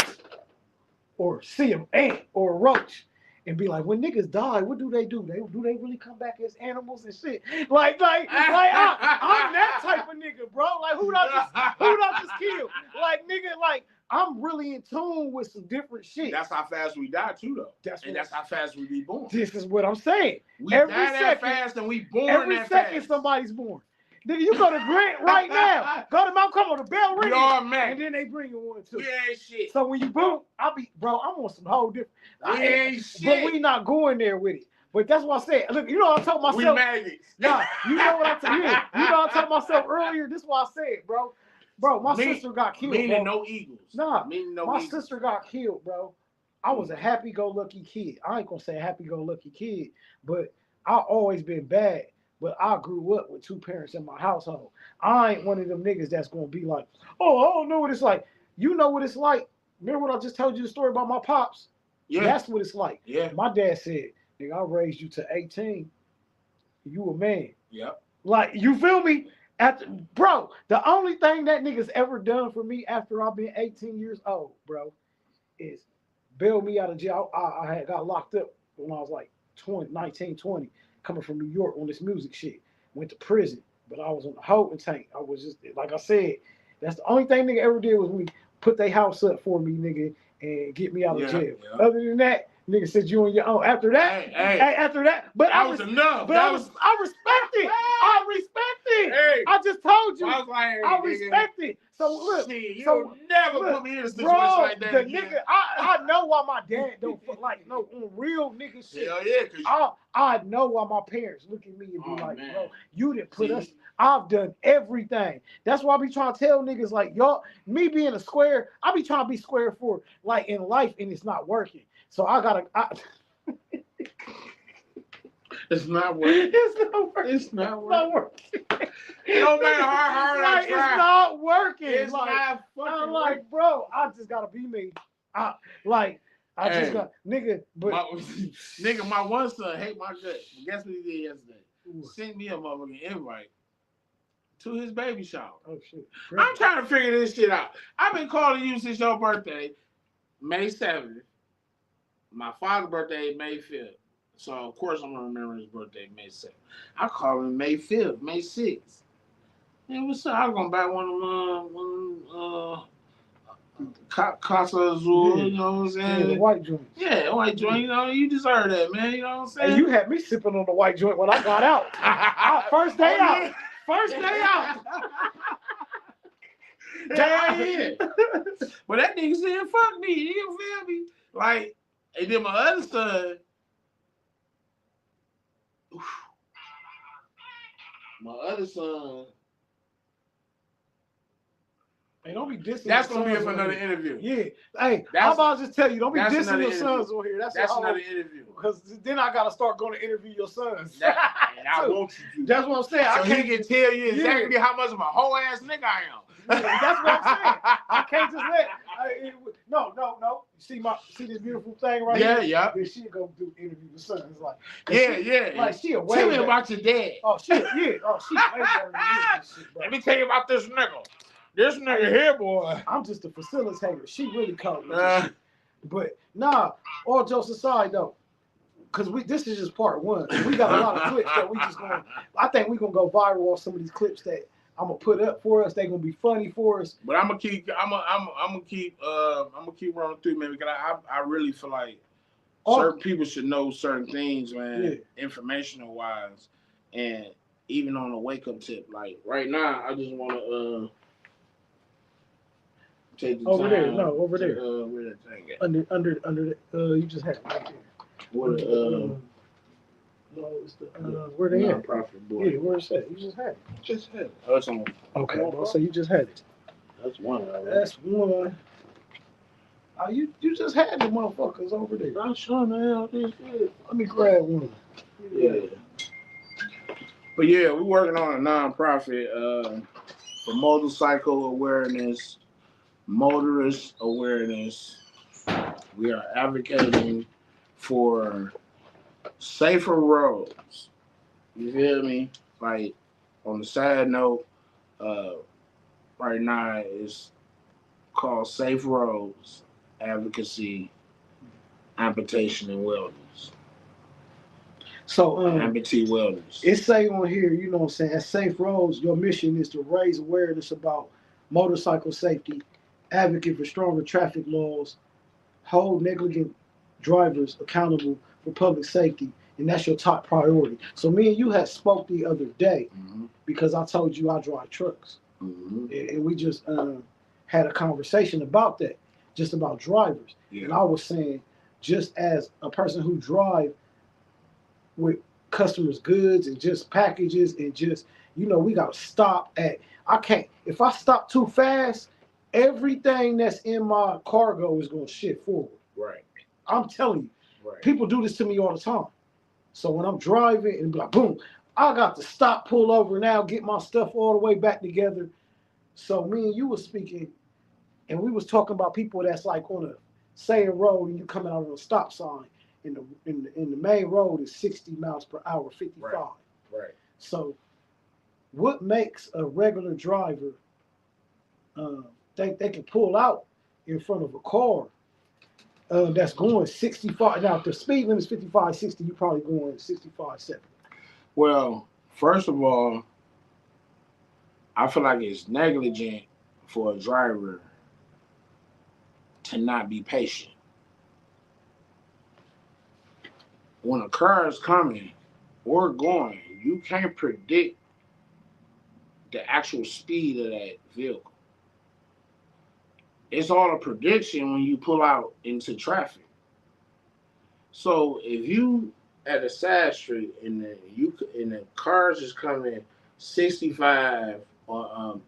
or see an ant or a roach and be like, when niggas die, what do? Do they really come back as animals and shit? Like I'm that type of nigga, bro. Like who did I just kill? Like nigga, like I'm really in tune with some different shit. That's how fast we die too, though. That's how fast we be born. This is what I'm saying. We die that fast and we born every that second fast. Somebody's born. Nigga, you go to Grant right now. Go to Mount, come on, the bell ring. And then they bring you one too. We ain't shit. So when you boom, I'm on some whole different. We ain't shit. But we not going there with it. But that's what I said. Look, you know what I told myself. We maggots. Nah, you know what I told you. You know what I told myself earlier. This is what I said, bro. Bro, my sister got killed. Meaning no eagles. Nah, my sister got killed, bro. I was a happy-go-lucky kid. I ain't gonna say happy-go-lucky kid, but I always been bad. But I grew up with 2 parents in my household. I ain't one of them niggas that's gonna be like, oh, I don't know what it's like. You know what it's like. Remember what I just told you the story about my pops? Yeah. That's what it's like. Yeah. My dad said, nigga, I raised you to 18. You a man. Yep. Like, you feel me? Bro, the only thing that nigga's ever done for me after I've been 18 years old, bro, is bail me out of jail. I had got locked up when I was like 19, 20, coming from New York on this music shit. Went to prison, but I was on the holding tank. I was just, like I said, that's the only thing nigga ever did was we put their house up for me, nigga, and get me out of jail. Yeah. Other than that, nigga said you on your own. After that, after that, but that was enough. But I respect it. I respect it. Hey, I just told you. I was like, hey, I respect it. So look, you never put me in a situation like that. The nigga, I know why my dad don't like no on real nigga shit. Hell yeah, I know why my parents look at me and be like, bro, you didn't put us. I've done everything. That's why I be trying to tell niggas like y'all, me being a square, I be trying to be square for like in life and it's not working. So I gotta It's not working. It's not working. It's not It's not working. working. No matter how hard I Like, try. It's not working. It's like, not fucking I'm working. like, bro, I just gotta be me. I just got nigga, but my one son hate my guts. Guess what he did yesterday? Sent me a motherfucking invite to his baby shower. Oh shit. I'm trying to figure this shit out. I've been calling you since your birthday, May 7th. My father's birthday, May 5th. So of course I'm gonna remember his birthday, May 7th. I call him May 5th, May 6th. Man, what's up? I was gonna buy one Casa Azul, you know what I'm saying? Yeah, the white joint. Yeah, white joint, you know, you deserve that, man, you know what I'm saying? And you had me sipping on the white joint when I got out. First day out. First day out. Yeah. But that nigga said, fuck me, you feel me? Like, and then my other son, Hey, don't be dissing. That's gonna be for another interview. Yeah. Hey, I'm about to just tell you, don't be dissing your sons over here. That's another interview. Because then I gotta start going to interview your sons. And I want you to. That's what I'm saying. So he can tell you exactly how much of a whole ass nigga I am. Yeah, that's what I'm saying. I can't just let. No. See this beautiful thing right here? Yeah. Then she go do interview the sons. Like, yeah. Like she away. Tell me about your dad. She way better than this shit, bro. Let me tell you about this nigga. This nigga here, boy. I'm just a facilitator. She really called me. But nah, all jokes aside though, because this is just part one. We got a lot of clips that we just going. I think we're gonna go viral off some of these clips that I'm gonna put up for us. They're gonna be funny for us. But I'm gonna keep running through, man, because I really feel like certain people should know certain things, man, informational wise, and even on a wake up tip. Like right now, I just wanna take the over time. there. No, over there. Where that thing at? Under the you just had it right there. What no, it's the where they at? Profit boy. Yeah, where's that? You just had it. Just had it. Oh, it's on. Okay, well, so you just had it. That's one. That's one. Oh, you just had the motherfuckers over there. I'm sure the hell this is. Let me grab one. Yeah. But yeah, we're working on a nonprofit for motorcycle awareness, motorist awareness. We are advocating for safer roads. You feel me? Like, on the side note, right now it's called Safe Roads Advocacy, Amputation, and Wellness. So, amputee wellness. It say on here, you know what I'm saying, at Safe Roads, your mission is to raise awareness about motorcycle safety, advocate for stronger traffic laws, hold negligent drivers accountable for public safety, and that's your top priority. So me and you had spoke the other day because I told you I drive trucks. And we just had a conversation about that, just about drivers. And I was saying, just as a person who drive with customers' goods and just packages and just, we got to stop at, if I stop too fast, everything that's in my cargo is going to shift forward. Right. I'm telling you. Right. People do this to me all the time. So when I'm driving and be like, boom, I got to stop, pull over now, get my stuff all the way back together. So me and you was speaking, and we was talking about people that's like on a road and you coming out on a stop sign, and the main road is 60 miles per hour, 55. Right. So what makes a regular driver they can pull out in front of a car that's going 65. Now, if the speed limit is 55, 60, you're probably going 65, 70. Well, first of all, I feel like it's negligent for a driver to not be patient. When a car is coming or going, you can't predict the actual speed of that vehicle. It's all a prediction when you pull out into traffic. So if you at a side street and the cars is coming 65, or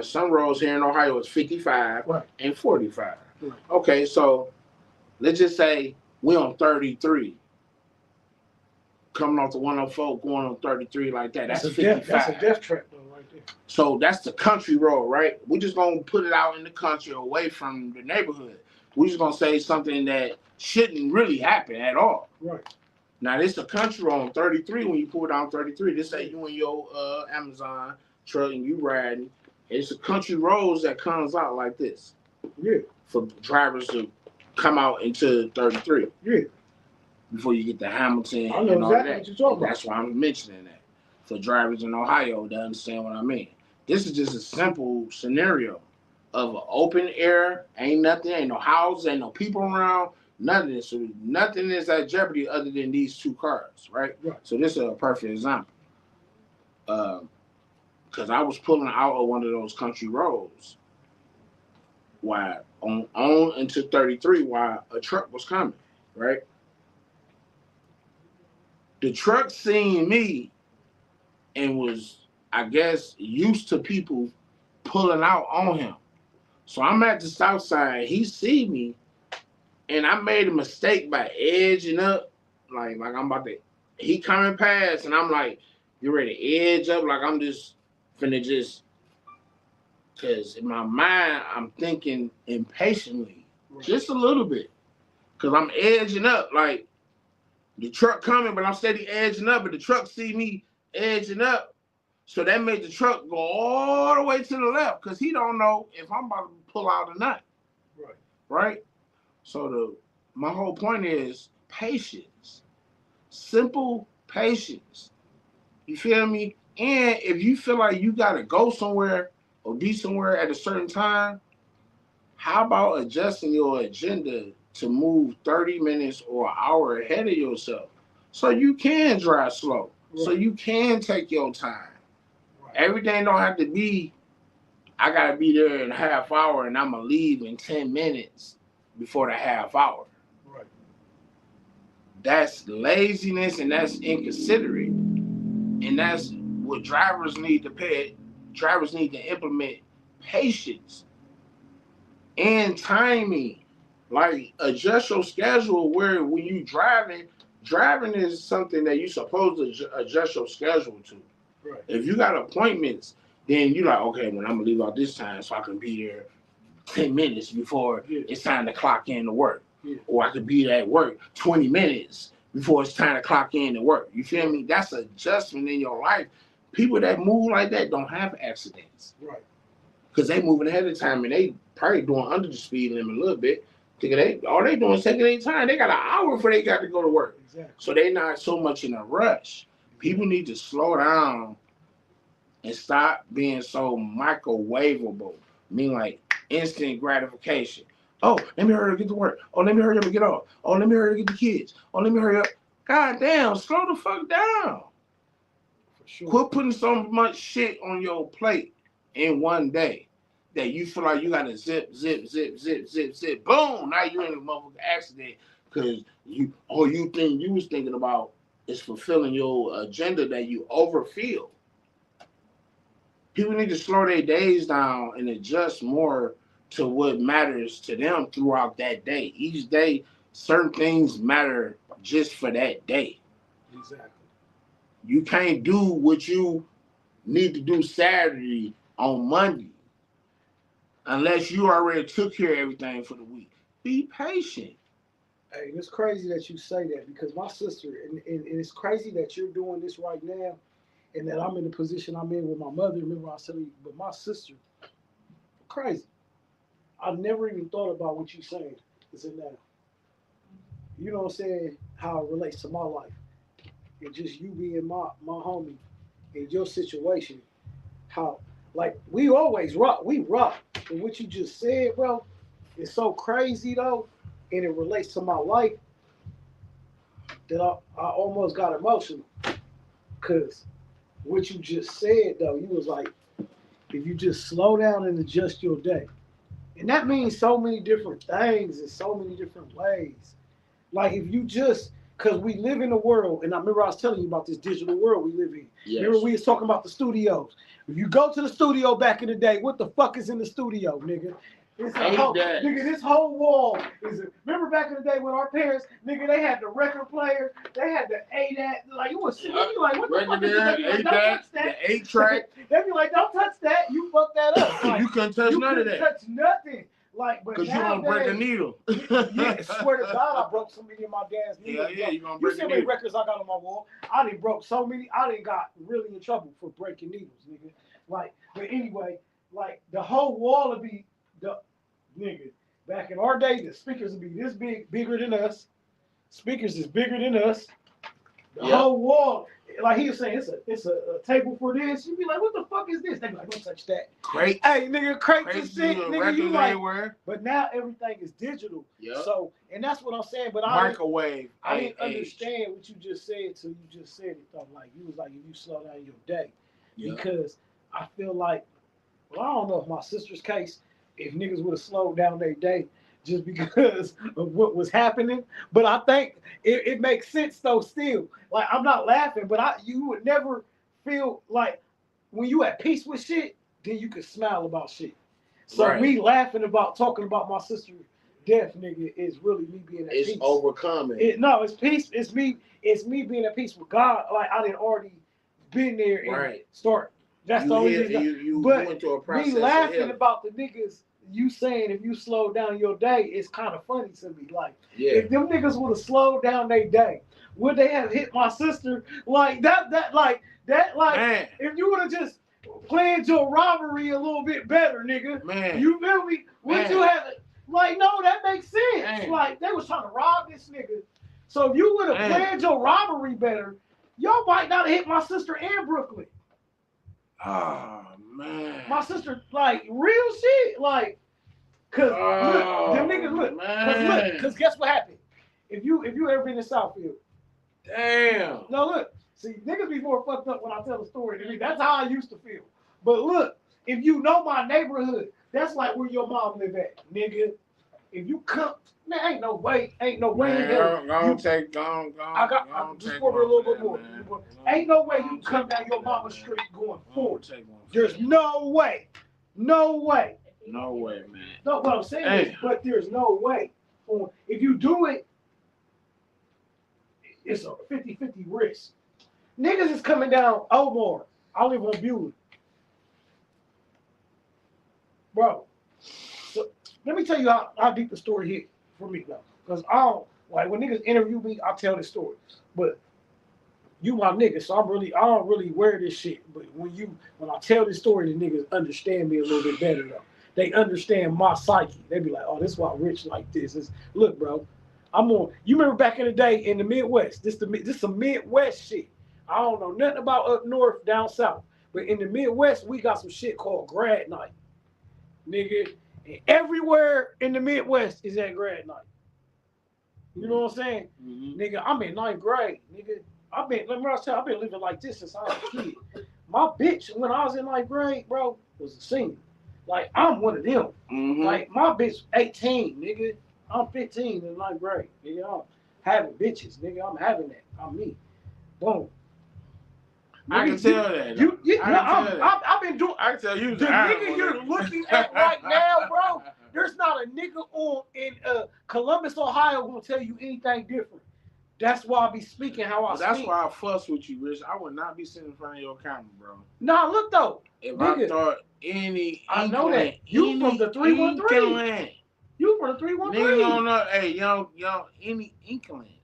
some roads here in Ohio is 55 and 45. Right. Okay, so let's just say we on 33. coming off the 104, going on 33 like that. That's 55. That's a death trap though, right there. So that's the country road, right? We're just gonna put it out in the country, away from the neighborhood. We're just gonna say something that shouldn't really happen at all. Right. Now this a country road on 33. When you pull down 33, this say you in your Amazon truck and you riding. It's a country roads that comes out like this. Yeah. For drivers to come out into 33. Yeah. Before you get to Hamilton I know and all exactly that. what you're talking about. That's why I'm mentioning that. For drivers in Ohio to understand what I mean. This is just a simple scenario of an open air, ain't nothing, ain't no house, ain't no people around, nothing. So nothing is at jeopardy other than these two cars, right? So this is a perfect example. Because I was pulling out of one of those country roads while on into 33 while a truck was coming, right? The truck seen me and was, I guess, used to people pulling out on him. So I'm at the south side. He see me, and I made a mistake by edging up, like I'm about to. He coming past, and I'm like, you ready to edge up, like I'm just finna just. Cause in my mind, I'm thinking impatiently, just a little bit, cause I'm edging up, like the truck coming, but I'm steady edging up, but the truck see me edging up. So that made the truck go all the way to the left because he don't know if I'm about to pull out or not. Right? So my whole point is patience. Simple patience. You feel me? And if you feel like you got to go somewhere or be somewhere at a certain time, how about adjusting your agenda to move 30 minutes or an hour ahead of yourself so you can drive slow, so you can take your time. Everything don't have to be, I got to be there in a half hour and I'm going to leave in 10 minutes before the half hour. That's laziness and that's inconsiderate. And that's what drivers need to pay. Drivers need to implement patience and timing. Like adjust your schedule where when you driving is something that you're supposed to adjust your schedule to. If you got appointments, then you like, okay, when I'm gonna leave out this time so I can be there 10 minutes before it's time to clock in to work. Or I could be at work 20 minutes before it's time to clock in to work. You feel me? That's adjustment in your life. People that move like that don't have accidents. Because they moving ahead of time and they probably doing under the speed limit a little bit. All they doing is taking their time. They got an hour before they got to go to work. So they not so much in a rush. People need to slow down and stop being so microwavable. I mean, like instant gratification. Oh, let me hurry up and get to work. Oh, let me hurry up and get off. Oh, let me hurry up and get the kids. Oh, let me hurry up. God damn, slow the fuck down. Quit putting so much shit on your plate in one day that you feel like you got to zip. Boom, now you're in a motherfucking accident because you think you was thinking about is fulfilling your agenda that you overfeel. People need to slow their days down and adjust more to what matters to them throughout that day. Each day, certain things matter just for that day. You can't do what you need to do Saturday on Monday unless you already took care of everything for the week. Be patient. Hey, it's crazy that you say that because my sister, and it's crazy that you're doing this right now and that I'm in the position I'm in with my mother. Remember I was telling you, but my sister, crazy. I never even thought about what you're saying. Is it now? You know what I'm saying? How it relates to my life. And just you being my homie in your situation. How, like, we always rock. We rock. And what you just said, bro, is so crazy, though. And it relates to my life that I almost got emotional. Because what you just said, though, you was like, if you just slow down and adjust your day. And that means so many different things in so many different ways. Like if you just, because we live in a world, and I remember I was telling you about this digital world we live in. Yes. Remember we was talking about the studios. If you go to the studio back in the day, what the fuck is in the studio, nigga? It's a whole, nigga, this whole wall is, remember back in the day when our parents, nigga, they had the record player, they had the ADAT, like you was sitting, you like, what the fuck is this? They be like, don't touch that. The 8-track. They be like, don't touch that. You fucked that up. Like, you couldn't touch none of that. You couldn't touch nothing. Like, but because you gonna break a needle. Yeah, swear to God, I broke so many of my dad's needles. Yeah, you gonna break a needle. You see how many records I got on my wall? I done broke so many. I done got really in trouble for breaking needles, nigga. Like, but anyway, like the whole wall would be nigga. Back in our day, the speakers would be this big, bigger than us. Speakers is bigger than us. The whole wall, like he was saying, it's a table for this. You'd be like, what the fuck is this? They be like, don't touch that. Crates. Hey, nigga, crates and shit. Nigga, you like, but now everything is digital. Yeah. So, and that's what I'm saying. But microwave. I didn't understand what you just said till you just said it though. Like you was like, if you slow down your day, because I feel like, well, I don't know if my sister's case, if niggas would have slowed down their day just because of what was happening. But I think it makes sense though still. Like I'm not laughing, but you would never feel like when you at peace with shit, then you can smile about shit. So me laughing about talking about my sister's death, nigga, is really me being at peace. It's overcoming. No, it's peace. It's me being at peace with God. Like I didn't already been there and start. That's the only reason. You went through a process. Me laughing about the niggas. You saying if you slow down your day, it's kind of funny to me. Like, if them niggas would have slowed down their day, would they have hit my sister? Like that, Man. If you would have just planned your robbery a little bit better, nigga. Man. You feel me? Would you have like, no, that makes sense. Man. Like, they was trying to rob this nigga. So if you would have planned your robbery better, y'all might not have hit my sister and Brooklyn. Oh, man. My sister, like, real shit. Like, cause look, them niggas look. Cause guess what happened? If you ever been to Southfield. Damn. No, look. See, niggas be more fucked up when I tell the story to me. That's how I used to feel. But look, if you know my neighborhood, that's like where your mom live at, nigga. If you come, man, ain't no way in hell. Go on. I got just for a little bit more. Ain't no way you come down your mama's street going forward. There's no way. No way. No way, man. No, what I'm saying is, but there's no way. If you do it, it's a 50-50 risk. Niggas is coming down Omar. I live on Buell. Bro, so let me tell you how deep the story hit for me though. Because I don't, like when niggas interview me, I tell this story. But you my nigga, so I don't really wear this shit. But when I tell this story, the niggas understand me a little bit better though. They understand my psyche. They be like, oh, this is why Rich like this. Look, bro, you remember back in the day in the Midwest, this some Midwest shit. I don't know nothing about up north, down south. But in the Midwest, we got some shit called grad night. Nigga, and everywhere in the Midwest is at grad night. You know what I'm saying? Mm-hmm. Nigga, I'm in 9th grade. Nigga, I've been living like this since I was a kid. My bitch, when I was in 9th grade, bro, was a senior. Like, I'm one of them. Mm-hmm. Like, my bitch 18, nigga. I'm 15 in 9th grade. Nigga, I'm having bitches. Nigga, I'm having that. I'm me. Boom. I can tell that. I've been doing. I can tell you the nigga you're looking at right now, bro. There's not a nigga in Columbus, Ohio, gonna tell you anything different. That's why I be speaking how I speak. That's why I fuss with you, Rich. I would not be sitting in front of your camera, bro. Nah, look though. If nigga, I thought I know that you from the 313. You from the 313. Nigga don't know. Hey, y'all, any inkling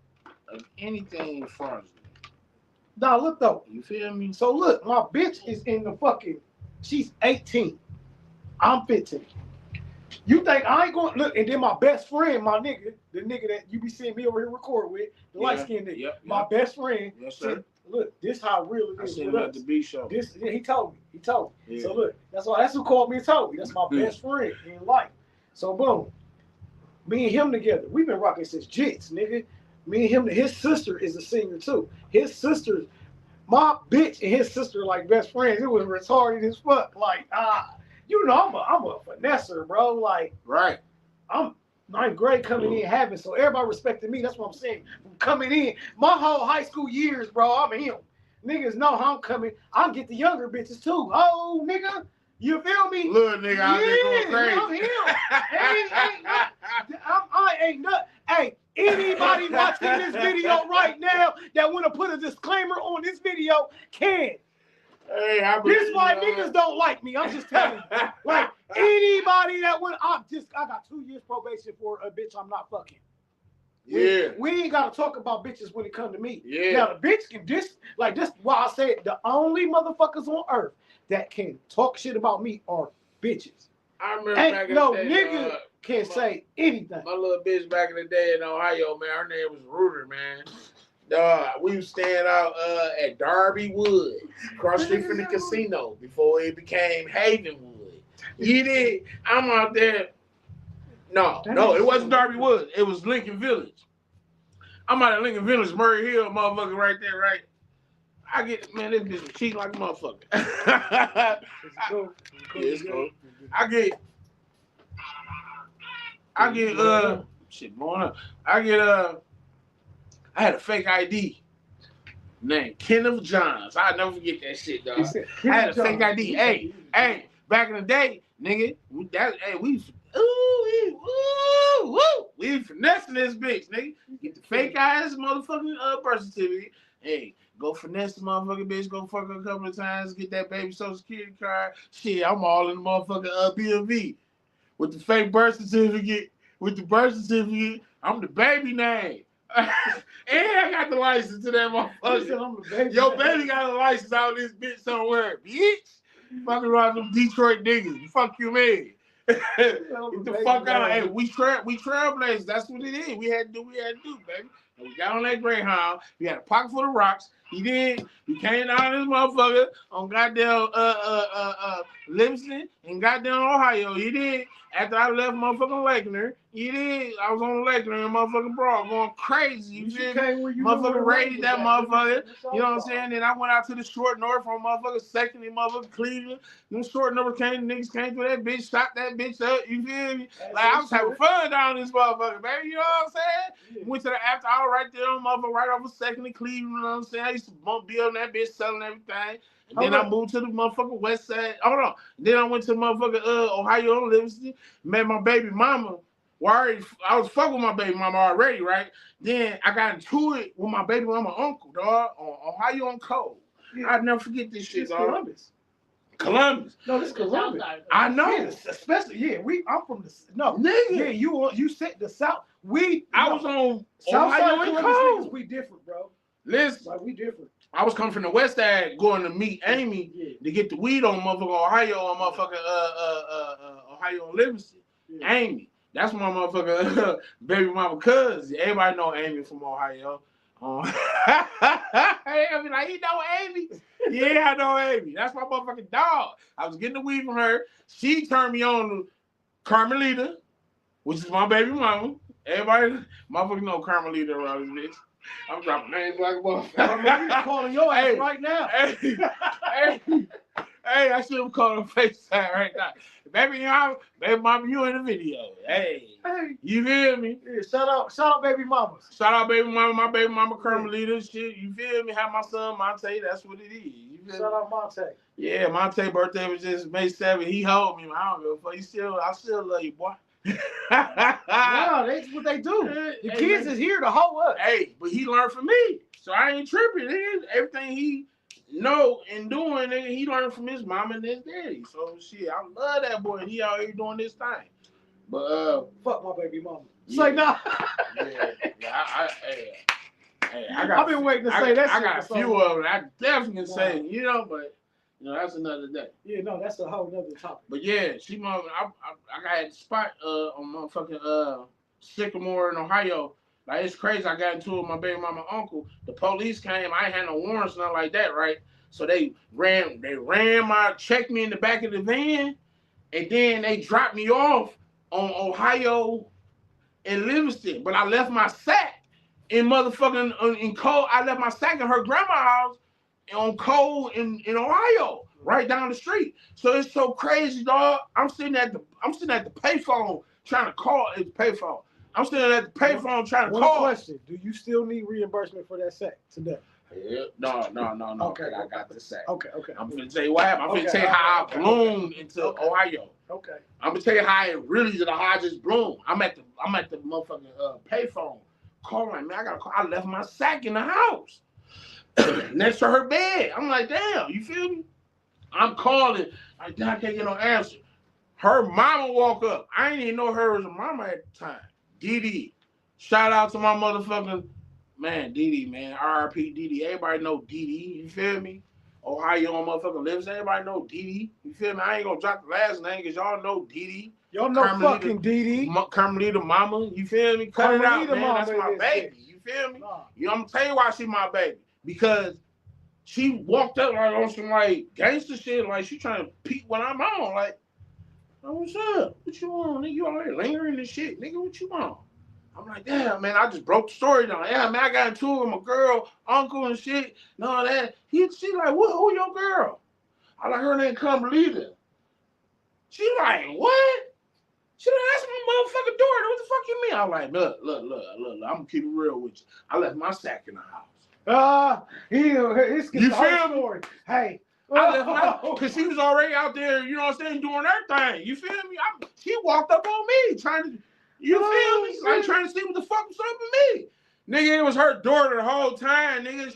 of anything far as. Nah, look though. You feel me? So look, my bitch is in the fucking. She's 18. I'm 15. You think I ain't going look? And then my best friend, my nigga, the nigga that you be seeing me over here record with, the light skinned nigga, my best friend. Yes, sir. Said, look, this how real it is. I seen him at the B show. He told me. Yeah. So look, that's who called me and told me. That's my best friend in life. So boom, me and him together. We've been rocking since jits, nigga. Me and him, his sister is a singer too. His sister, my bitch and his sister like best friends. It was retarded as fuck. Like, you know, I'm a finesser, bro. Like, right. I'm 9th grade coming in having, so everybody respected me. That's what I'm saying. Coming in, my whole high school years, bro, I'm him. Niggas know how I'm coming. I'll get the younger bitches too. Oh, nigga. You feel me? Little nigga out there going crazy. I'm him. I ain't nothing. Hey, watching this video right now that want to put a disclaimer on this video can. Hey, This why niggas don't like me. I'm just telling you. Like anybody that would, I got 2 years probation for a bitch I'm not fucking. Yeah. We ain't gotta talk about bitches when it come to me. Yeah. Now the bitch can this why I said the only motherfuckers on earth that can talk shit about me are bitches. I remember back Ain't in no the day, nigga can say anything. My little bitch back in the day in Ohio, man, her name was Rooter, man. We was staying out at Darby Woods, across the street from the casino, before it became Havenwood. You did. I'm out there. No, it wasn't Darby Woods. It was Lincoln Village. I'm out at Lincoln Village, Murray Hill, motherfucker, right there, right? I get, man, this bitch was cheating like a motherfucker. It's cool. I get, shit blowing up. I had a fake ID named Kenneth Johns. I'll never forget that shit, dog. I had a fake ID. Hey, back in the day, nigga, we finessing this bitch, nigga. Get the fake ass motherfucking birth certificate. Hey, go finesse the motherfucking bitch, go fuck her a couple of times, get that baby social security card. Shit, I'm all in the motherfucking BMV. With the fake birth certificate, I'm the baby name. And I got the license to that motherfucker. Yo, baby got a license out of this bitch somewhere, bitch. Fucking around them Detroit niggas. Fuck you, man. Get the fuck out. Hey, we trailblazers. That's what it is. We had to do, baby. And we got on that Greyhound. We had a pocket full of rocks. We came down this motherfucker on goddamn Livingston and goddamn Ohio. He did. After I left motherfucking Lakener, he did. I was on Lakener and motherfucking Broad going crazy. You feel me? Motherfucking raided that motherfucker. You know what I'm saying? Then I went out to the short north from motherfucking Second and motherfucking Cleveland. Them short number niggas came through that bitch, shot that bitch up. You feel me? Like I was having fun down this motherfucker, baby. You know what I'm saying? Yeah. Went to the after hour right there on motherfucker right off of Second and Cleveland. You know what I'm saying? I used to be on that bitch selling everything. And then I moved to the motherfucking west side. Hold on. Then I went to motherfucking Ohio on Livingston. Met my baby mama. I was fucking with my baby mama already, right? Then I got into it with my baby mama uncle, dog, on Ohio on Cole. Yeah. I'd never forget this shit, dog. Columbus. No, this is Columbus. I know. Yeah, especially, I'm from the nigga. Yeah, you said the South. I was on South Ohio side and Columbus Cole. Niggas, we different, bro. Listen. Like we different. I was coming from the west side going to meet Amy to get the weed on motherfucking Ohio on motherfucking Ohio and Livingston. Yeah. Amy. That's my motherfucking baby mama cousin. Everybody know Amy from Ohio. I be like, you know Amy? Yeah, I know Amy. That's my motherfucking dog. I was getting the weed from her. She turned me on to Carmelita, which is my baby mama. Everybody, motherfuckers know Carmelita around this bitch. I'm dropping names like a motherfucker. I'm calling your ass right now. Hey, I should have called on FaceTime right now. Baby mama, you in the video. Hey, you feel me? Yeah, shout out, baby mamas. Shout out, baby mama, my baby mama, Carmelita, shit. You feel me? Have my son Monte. That's what it is. You feel shout me? out Monte. Yeah, Monte's birthday was just May 7th. He hold me. I don't give a fuck. I still love you, boy. Wow, that's what they do. The kids is here to hold us. Hey, but he learned from me, so I ain't tripping. Everything he know and doing, he learned from his mom and his daddy. So shit, I love that boy. He out here doing this thing. But fuck my baby mama. Yeah. Say nah. I've been waiting to say that. I got a few of them. I definitely can say, but. That's another day. Yeah, no, that's a whole nother topic. But yeah, I got a spot on motherfucking Sycamore in Ohio. Like it's crazy. I got into it with my baby mama uncle. The police came. I ain't had no warrants, nothing like that, right? So they checked me in the back of the van, and then they dropped me off on Ohio and Livingston. But I left my sack in motherfucking in Cole. I left my sack in her grandma's house on Cole in Ohio, right down the street. So it's so crazy, dog. I'm sitting at the payphone trying to call the payphone. I'm sitting at the payphone trying to call. One question: do you still need reimbursement for that sack today? Yeah. No. Okay, I got the sack. Okay. I'm gonna tell you what happened. I'm gonna tell you how I bloomed into Ohio. Okay. I'm gonna tell you how it really how I just bloomed. I'm at the motherfucking payphone call like, man, I gotta call. I left my sack in the house next to her bed. I'm like, damn, you feel me? I'm calling. Like, I can't get no answer. Her mama walk up. I ain't even know her as a mama at the time. Dee Dee. Shout out to my motherfucking man, Dee Dee, man. R.I.P. Dee Dee. Everybody know Dee Dee. You feel me? Ohio on motherfucking lives. Everybody know Dee Dee. You feel me? I ain't gonna drop the last name because y'all know Dee Dee. Y'all know fucking Dee Dee. Carmelita mama. You feel me? Cut it out, man. That's my baby. You feel me? Nah. You know, I'm gonna tell you why she my baby. Because she walked up like on some like gangster shit, like she trying to peek when I'm on. Like, oh, what's up? What you want, nigga? You already lingering and shit, nigga. What you want? I'm like, damn, man, I just broke the story down. Yeah, man, I got into it with my girl, uncle and shit, and all that. She like, who your girl? I like, her name Carmelita. She like, what? She like, that's my motherfucking daughter. What the fuck you mean? I was like, look, I'm gonna keep it real with you. I left my sack in the house. It's you the feel whole me? story. Hey. I left my, because she was already out there, you know what I'm saying, doing her thing. You feel me? She walked up on me, trying to, you feel me? Like trying to see what the fuck was up with me. Nigga, it was her daughter the whole time, nigga.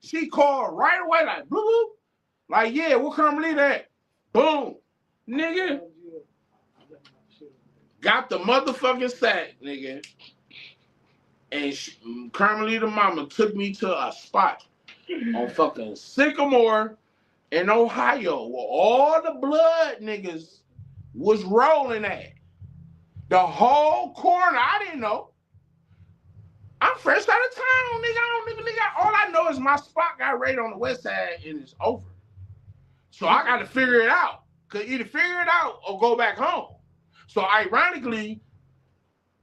She called right away, like, bloop, bloop. Like, yeah, what Carmelita at? Boom. Nigga. Got the motherfucking sack, nigga. And Carmelita mama took me to a spot on fucking Sycamore in Ohio where all the blood niggas was rolling at. The whole corner, I didn't know. I'm fresh out of town, nigga. All I know is my spot got raided on the west side and it's over. So I got to figure it out. Could either figure it out or go back home. So ironically,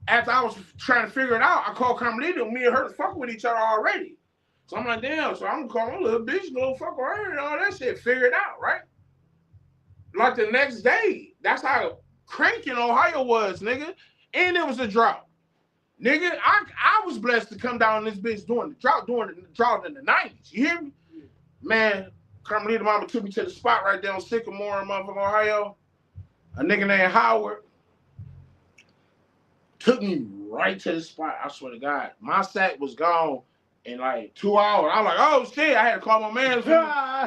after I was trying to figure it out, I called Carmelita and me and her to fuck with each other already. So I'm like, damn, so I'm gonna call my little bitch, go fuck with her and all that shit, figure it out, right? Like the next day, that's how cranking Ohio was, nigga. And it was a drought. Nigga, I was blessed to come down this bitch during the drought in the 90s. You hear me? Yeah. Man, Carmelita mama took me to the spot right there on Sycamore in motherfucking Ohio. A nigga named Howard took me right to the spot. I swear to God. My sack was gone in like 2 hours. I was like, oh shit. I had to call my man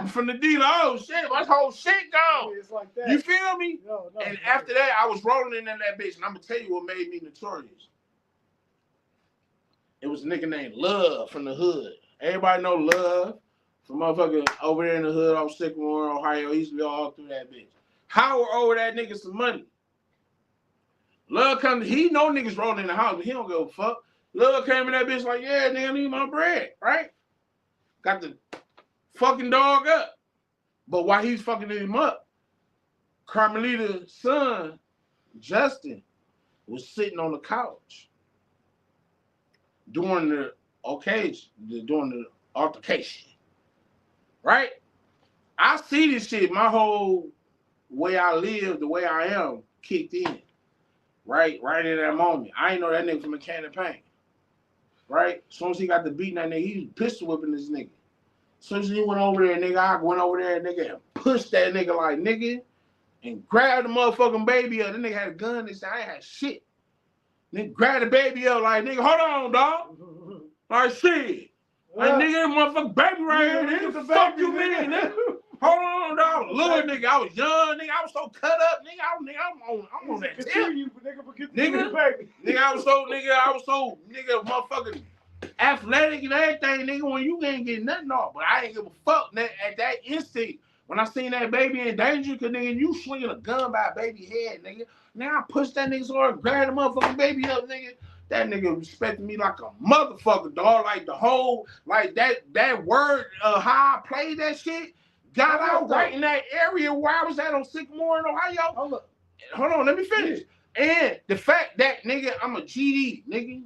from the dealer. Oh shit, my whole shit gone. It's like that. You feel me? No, and after that, I was rolling in that bitch. And I'm going to tell you what made me notorious. It was a nigga named Love from the hood. Everybody know Love from motherfucking over there in the hood off Sycamore, Ohio. He used to be all through that bitch. Howard owed that nigga some money. Love comes, he know niggas rolling in the house, but he don't give a fuck. Love came in that bitch like, yeah, nigga, I need my bread, right? Got the fucking dog up. But while he's fucking him up, Carmelita's son, Justin, was sitting on the couch during the occasion, during the altercation, right? I see this shit, my whole way I live, the way I am, kicked in. Right in that moment. I ain't know that nigga from a can of paint. Right? As soon as he got the beating that nigga, he was pistol whipping this nigga. As soon as he went over there, nigga, I went over there, nigga, and pushed that nigga like, nigga, and grabbed the motherfucking baby up. That nigga had a gun and said, I ain't had shit. Nigga grabbed the baby up like, nigga, hold on, dog. Like, shit. Like, nigga, motherfucking baby right here. Nigga, the fuck you mean, nigga? Hold on, dog. Little nigga, I was young, nigga. I was so cut up, nigga. I'm on that tip. Nigga, I was so motherfucking athletic and everything, nigga. When you ain't getting nothing off, but I ain't give a fuck. At that instant, when I seen that baby in danger, cause nigga, you swinging a gun by a baby head, nigga. Now I pushed that nigga so hard, grabbed the motherfucking baby up, nigga. That nigga respected me like a motherfucker, dog. Like the whole, like that word, how I played that shit. Got out right in that area where I was at on Sycamore in Ohio. Hold on, let me finish. And the fact that, nigga, I'm a GD, nigga.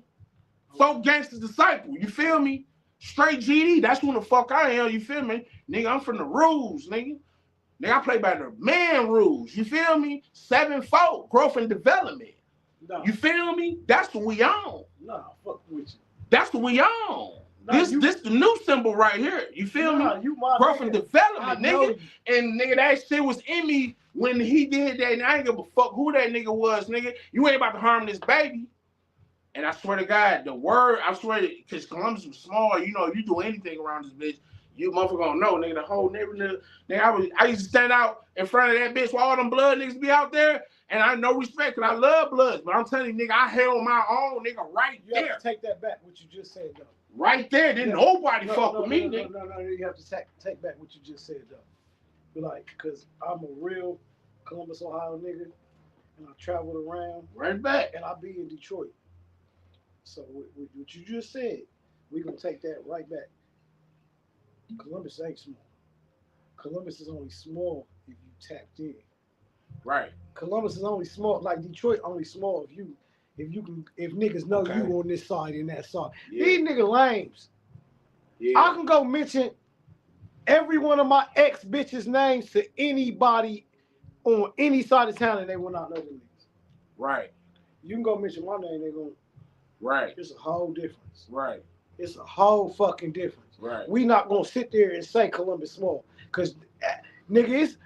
Folk gangster disciple, you feel me? Straight GD, that's who the fuck I am, you feel me? Nigga, I'm from the rules, nigga. Nigga, I play by the man rules, you feel me? 7-4, growth and development. No. You feel me? That's what we on. Nah, fuck with you. That's what we on. This the new symbol right here. You feel me? Growth and development, nigga. And nigga, that shit was in me when he did that. And I ain't give a fuck who that nigga was, nigga. You ain't about to harm this baby. And I swear to God, the word, I swear, because Columbus was small, you know, if you do anything around this bitch, you motherfucker gonna know, nigga, the whole neighborhood. Nigga, I used to stand out in front of that bitch while all them blood niggas be out there, and I no respect, because I love bloods, but I'm telling you, nigga, I held my own, nigga, right You there. have to take that back, what you just said, though. Right there, didn't nobody fuck with me, nigga. No, you have to take back what you just said, though. But like, because I'm a real Columbus, Ohio nigga, and I traveled around. Right back. And I be in Detroit. So what you just said, we're going to take that right back. Columbus ain't small. Columbus is only small if you tapped in. Right. Columbus is only small, like Detroit only small if niggas know you on this side and that side. Yeah. These nigga lames. Yeah. I can go mention every one of my ex bitches' names to anybody on any side of town and they will not know the niggas. Right. You can go mention my name, they gonna. Right. It's a whole difference. Right. It's a whole fucking difference. Right. We not gonna sit there and say Columbus small, cause nigga, it's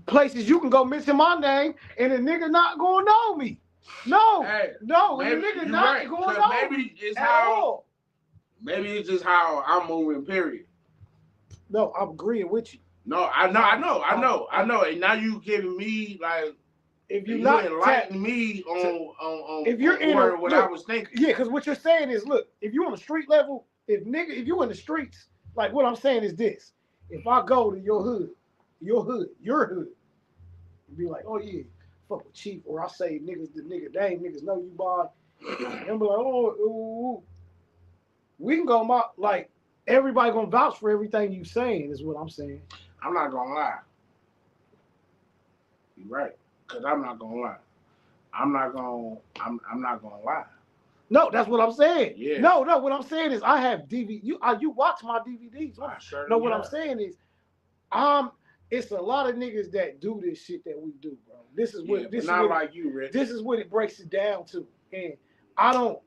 places you can go mention my name and the nigga not gonna know me. No, no, and the nigga not gonna know me it's at all. Maybe it's just how I'm moving. Period. No, I'm agreeing with you. No, I know. And now you giving me like. If you not enlighten me on if you're in what I was thinking. Yeah, because what you're saying is, look, if you're on the street level, if you in the streets, like what I'm saying is this: if I go to your hood, you'd be like, oh yeah, fuck with Chief, or I say niggas, the nigga name, niggas know you by, and be like, oh, we can go like everybody gonna vouch for everything you saying is what I'm saying. I'm not gonna lie. You're right. Cause I'm not gonna lie. I'm not gonna lie. No, that's what I'm saying. Yeah. No, what I'm saying is I have DVD. You watch my DVDs. What I'm saying is, it's a lot of niggas that do this shit that we do, bro. This is what like you, Rich. This is what it breaks it down to, and I don't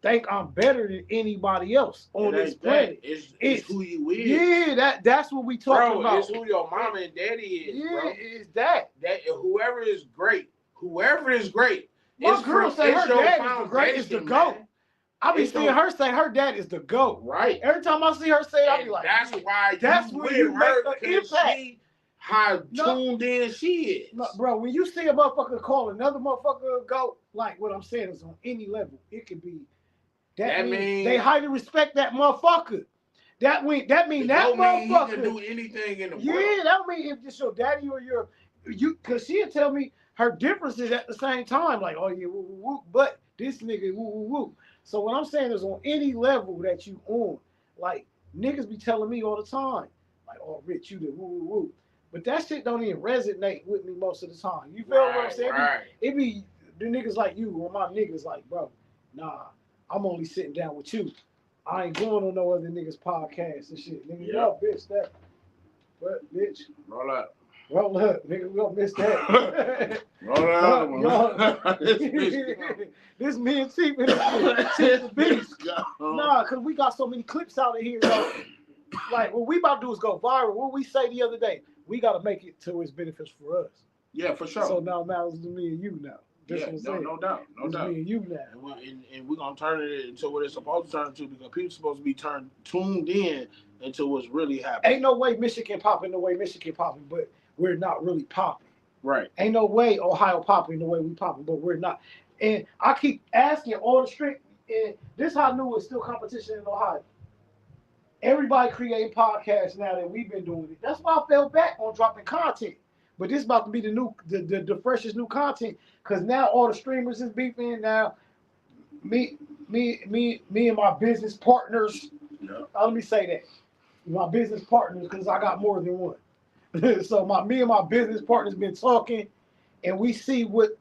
think I'm better than anybody else on this planet. It's who you is. Yeah, that's what we talking about. It's who your mama and daddy is, bro. It's that whoever is great. My girl say her dad is the greatest, the GOAT. I be seeing her say her dad is the GOAT. Right. Every time I see her say it, I be like, that's when you make an impact. How tuned in she is. No, bro, when you see a motherfucker call another motherfucker a GOAT, like what I'm saying is on any level, it could be. That means they highly respect that motherfucker. That mean that motherfucker he can do anything in the world. Yeah, that mean if it's your daddy or you, cause she'll tell me her differences at the same time, like, oh yeah, woo, woo, woo, but this nigga woo woo woo. So what I'm saying is on any level that you on, like niggas be telling me all the time, like, oh Rich, you the woo woo woo. But that shit don't even resonate with me most of the time. You feel what I'm saying? Right. It be the niggas like you or my niggas like, bro, nah. I'm only sitting down with you. I ain't going on no other niggas' podcast and shit. Nigga, no, bitch, that. What, bitch? Roll up. Nigga, we gonna miss that. Roll up. This me and Chief the beast. Nah, because we got so many clips out of here, though. Like, what we about to do is go viral. What we say the other day, we got to make it to its benefits for us. Yeah, for sure. So now it's me and you now. No doubt. Me and you now. And we're going to turn it into what it's supposed to turn into because people supposed to be tuned in into what's really happening. Ain't no way Michigan popping the way Michigan popping, but we're not really popping. Right. Ain't no way Ohio popping the way we popping, but we're not. And I keep asking all the street, and this how I knew it's still competition in Ohio. Everybody creating podcasts now that we've been doing it. That's why I fell back on dropping content. But this is about to be the freshest new content because now all the streamers is beefing. Now, me and my business partners. Yeah. Let me say that my business partners because I got more than one. So me and my business partners been talking, and we see what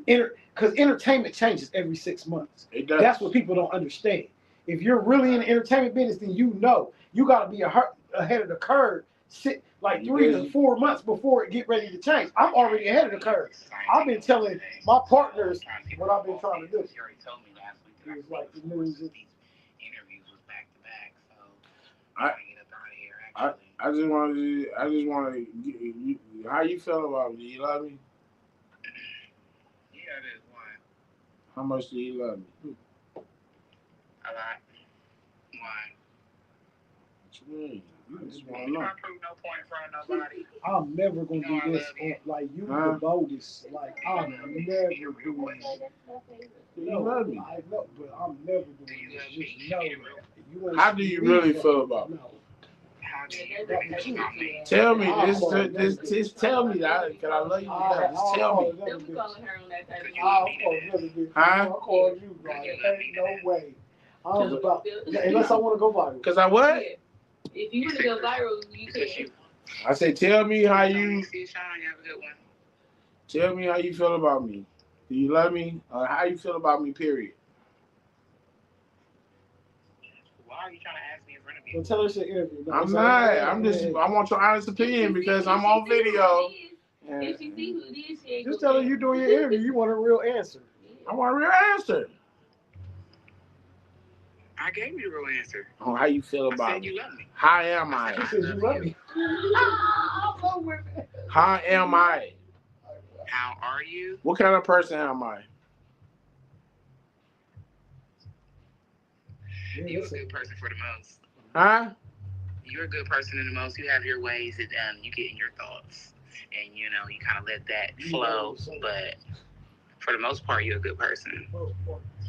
because entertainment changes every 6 months. It does. That's what people don't understand. If you're really in the entertainment business, then you got to be ahead of the curve. Sit like 3 to 4 months before it get ready to change. I'm already ahead of the curve. I've been telling my partners what I've been trying to do. It was like the news. I just want to. How you feel about me? Do you love me? Yeah, it is one. How much do you love me? lot. Why? What you mean? I just want to You know. don't prove no point in front of nobody. I'm never gonna You know do I this. love you. Like you, Huh? the boldest. Like I'm never doing this. You love me. I know, but I'm never doing Do you this. love me? Just know that. You ain't How do you really feel about me? No. How do you really feel about me? Tell me. I'll call it Just tell me that. Can I love you? I'll Just tell call me. another They'll be bitch. calling her on that type of I'll call another bitch. Huh? I'll call you. Like, ain't no way. I'm about unless I want to go viral. Cause I what? Yeah. If you want to go viral, you Because can. you. I say, tell me how you. See, Sean, you have a good one. Tell me how you feel about me. Do you love me? Or how you feel about me? Period. Why are you trying to ask me in front of So you? tell us your interview. No, I'm it's not. all right. I'm just. I want your honest opinion because I'm on video. If she see who it is, she ain't Just gonna tell her you doing your interview. You want a real answer. I want a real answer. I gave you the real answer. Oh, how you feel I about said me? you love me. How am She I? said you love me. How am I? How are you? What kind of person am I? You're a good person for the most. Huh? You're a good person in the most. You have your ways that you get in your thoughts. And, you know, you kind of let that flow. But for the most part, you're a good person.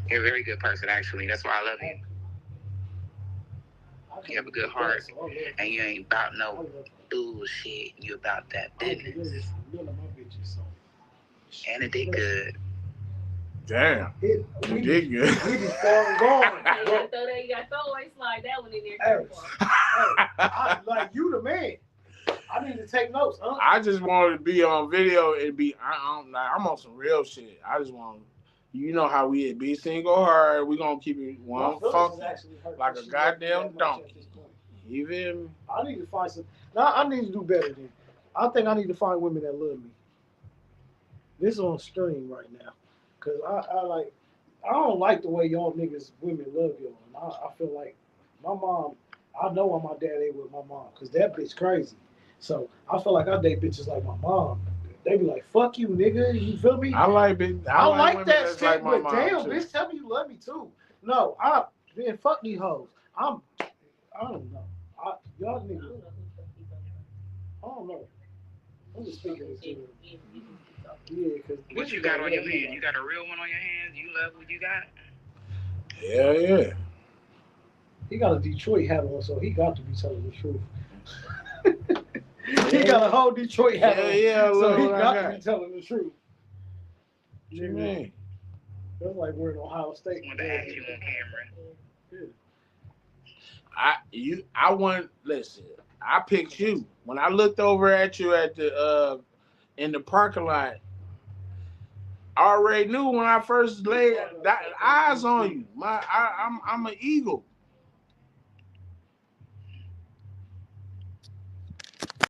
You're a very good person, actually. That's why I love you. You have a good heart. And you ain't about no bullshit. You about that business. And it did good. Damn. We You did good. We just found gone. You got throw away slide that one in there. Like you the man. I need to take notes, huh? I just wanted to be on video and be. I'm on some real shit. I just want. You know how we be single hard. We gonna keep it one funky like a goddamn donkey. You feel me? I need to find some. Now I need to do better than. I think I need to find women that love me. This is on stream right now, cause I don't like the way y'all niggas women love y'all. And I feel like my mom. I know why my dad ain't with my mom, cause that bitch crazy. So I feel like I date bitches like my mom. They be like, "Fuck you, nigga." You feel me? I like it. I like women that that's shit, like my but mom, damn, too. bitch, tell me you love me too. No, man, fuck these hoes. I don't know. Y'all niggas, I don't know. I'm just speaking this to you. Yeah, cause What you got on your hand? You got a real one on your hands? You love what you got? Yeah, yeah. He got a Detroit hat on, so he got to be telling the truth. He got a whole Detroit hat on, so he got to be telling the truth. What you mean? That's like we're in Ohio State. I want to ask you on camera. Listen, I picked you. When I looked over at you at the in the parking lot, I already knew when I first laid eyes on you. I'm an eagle.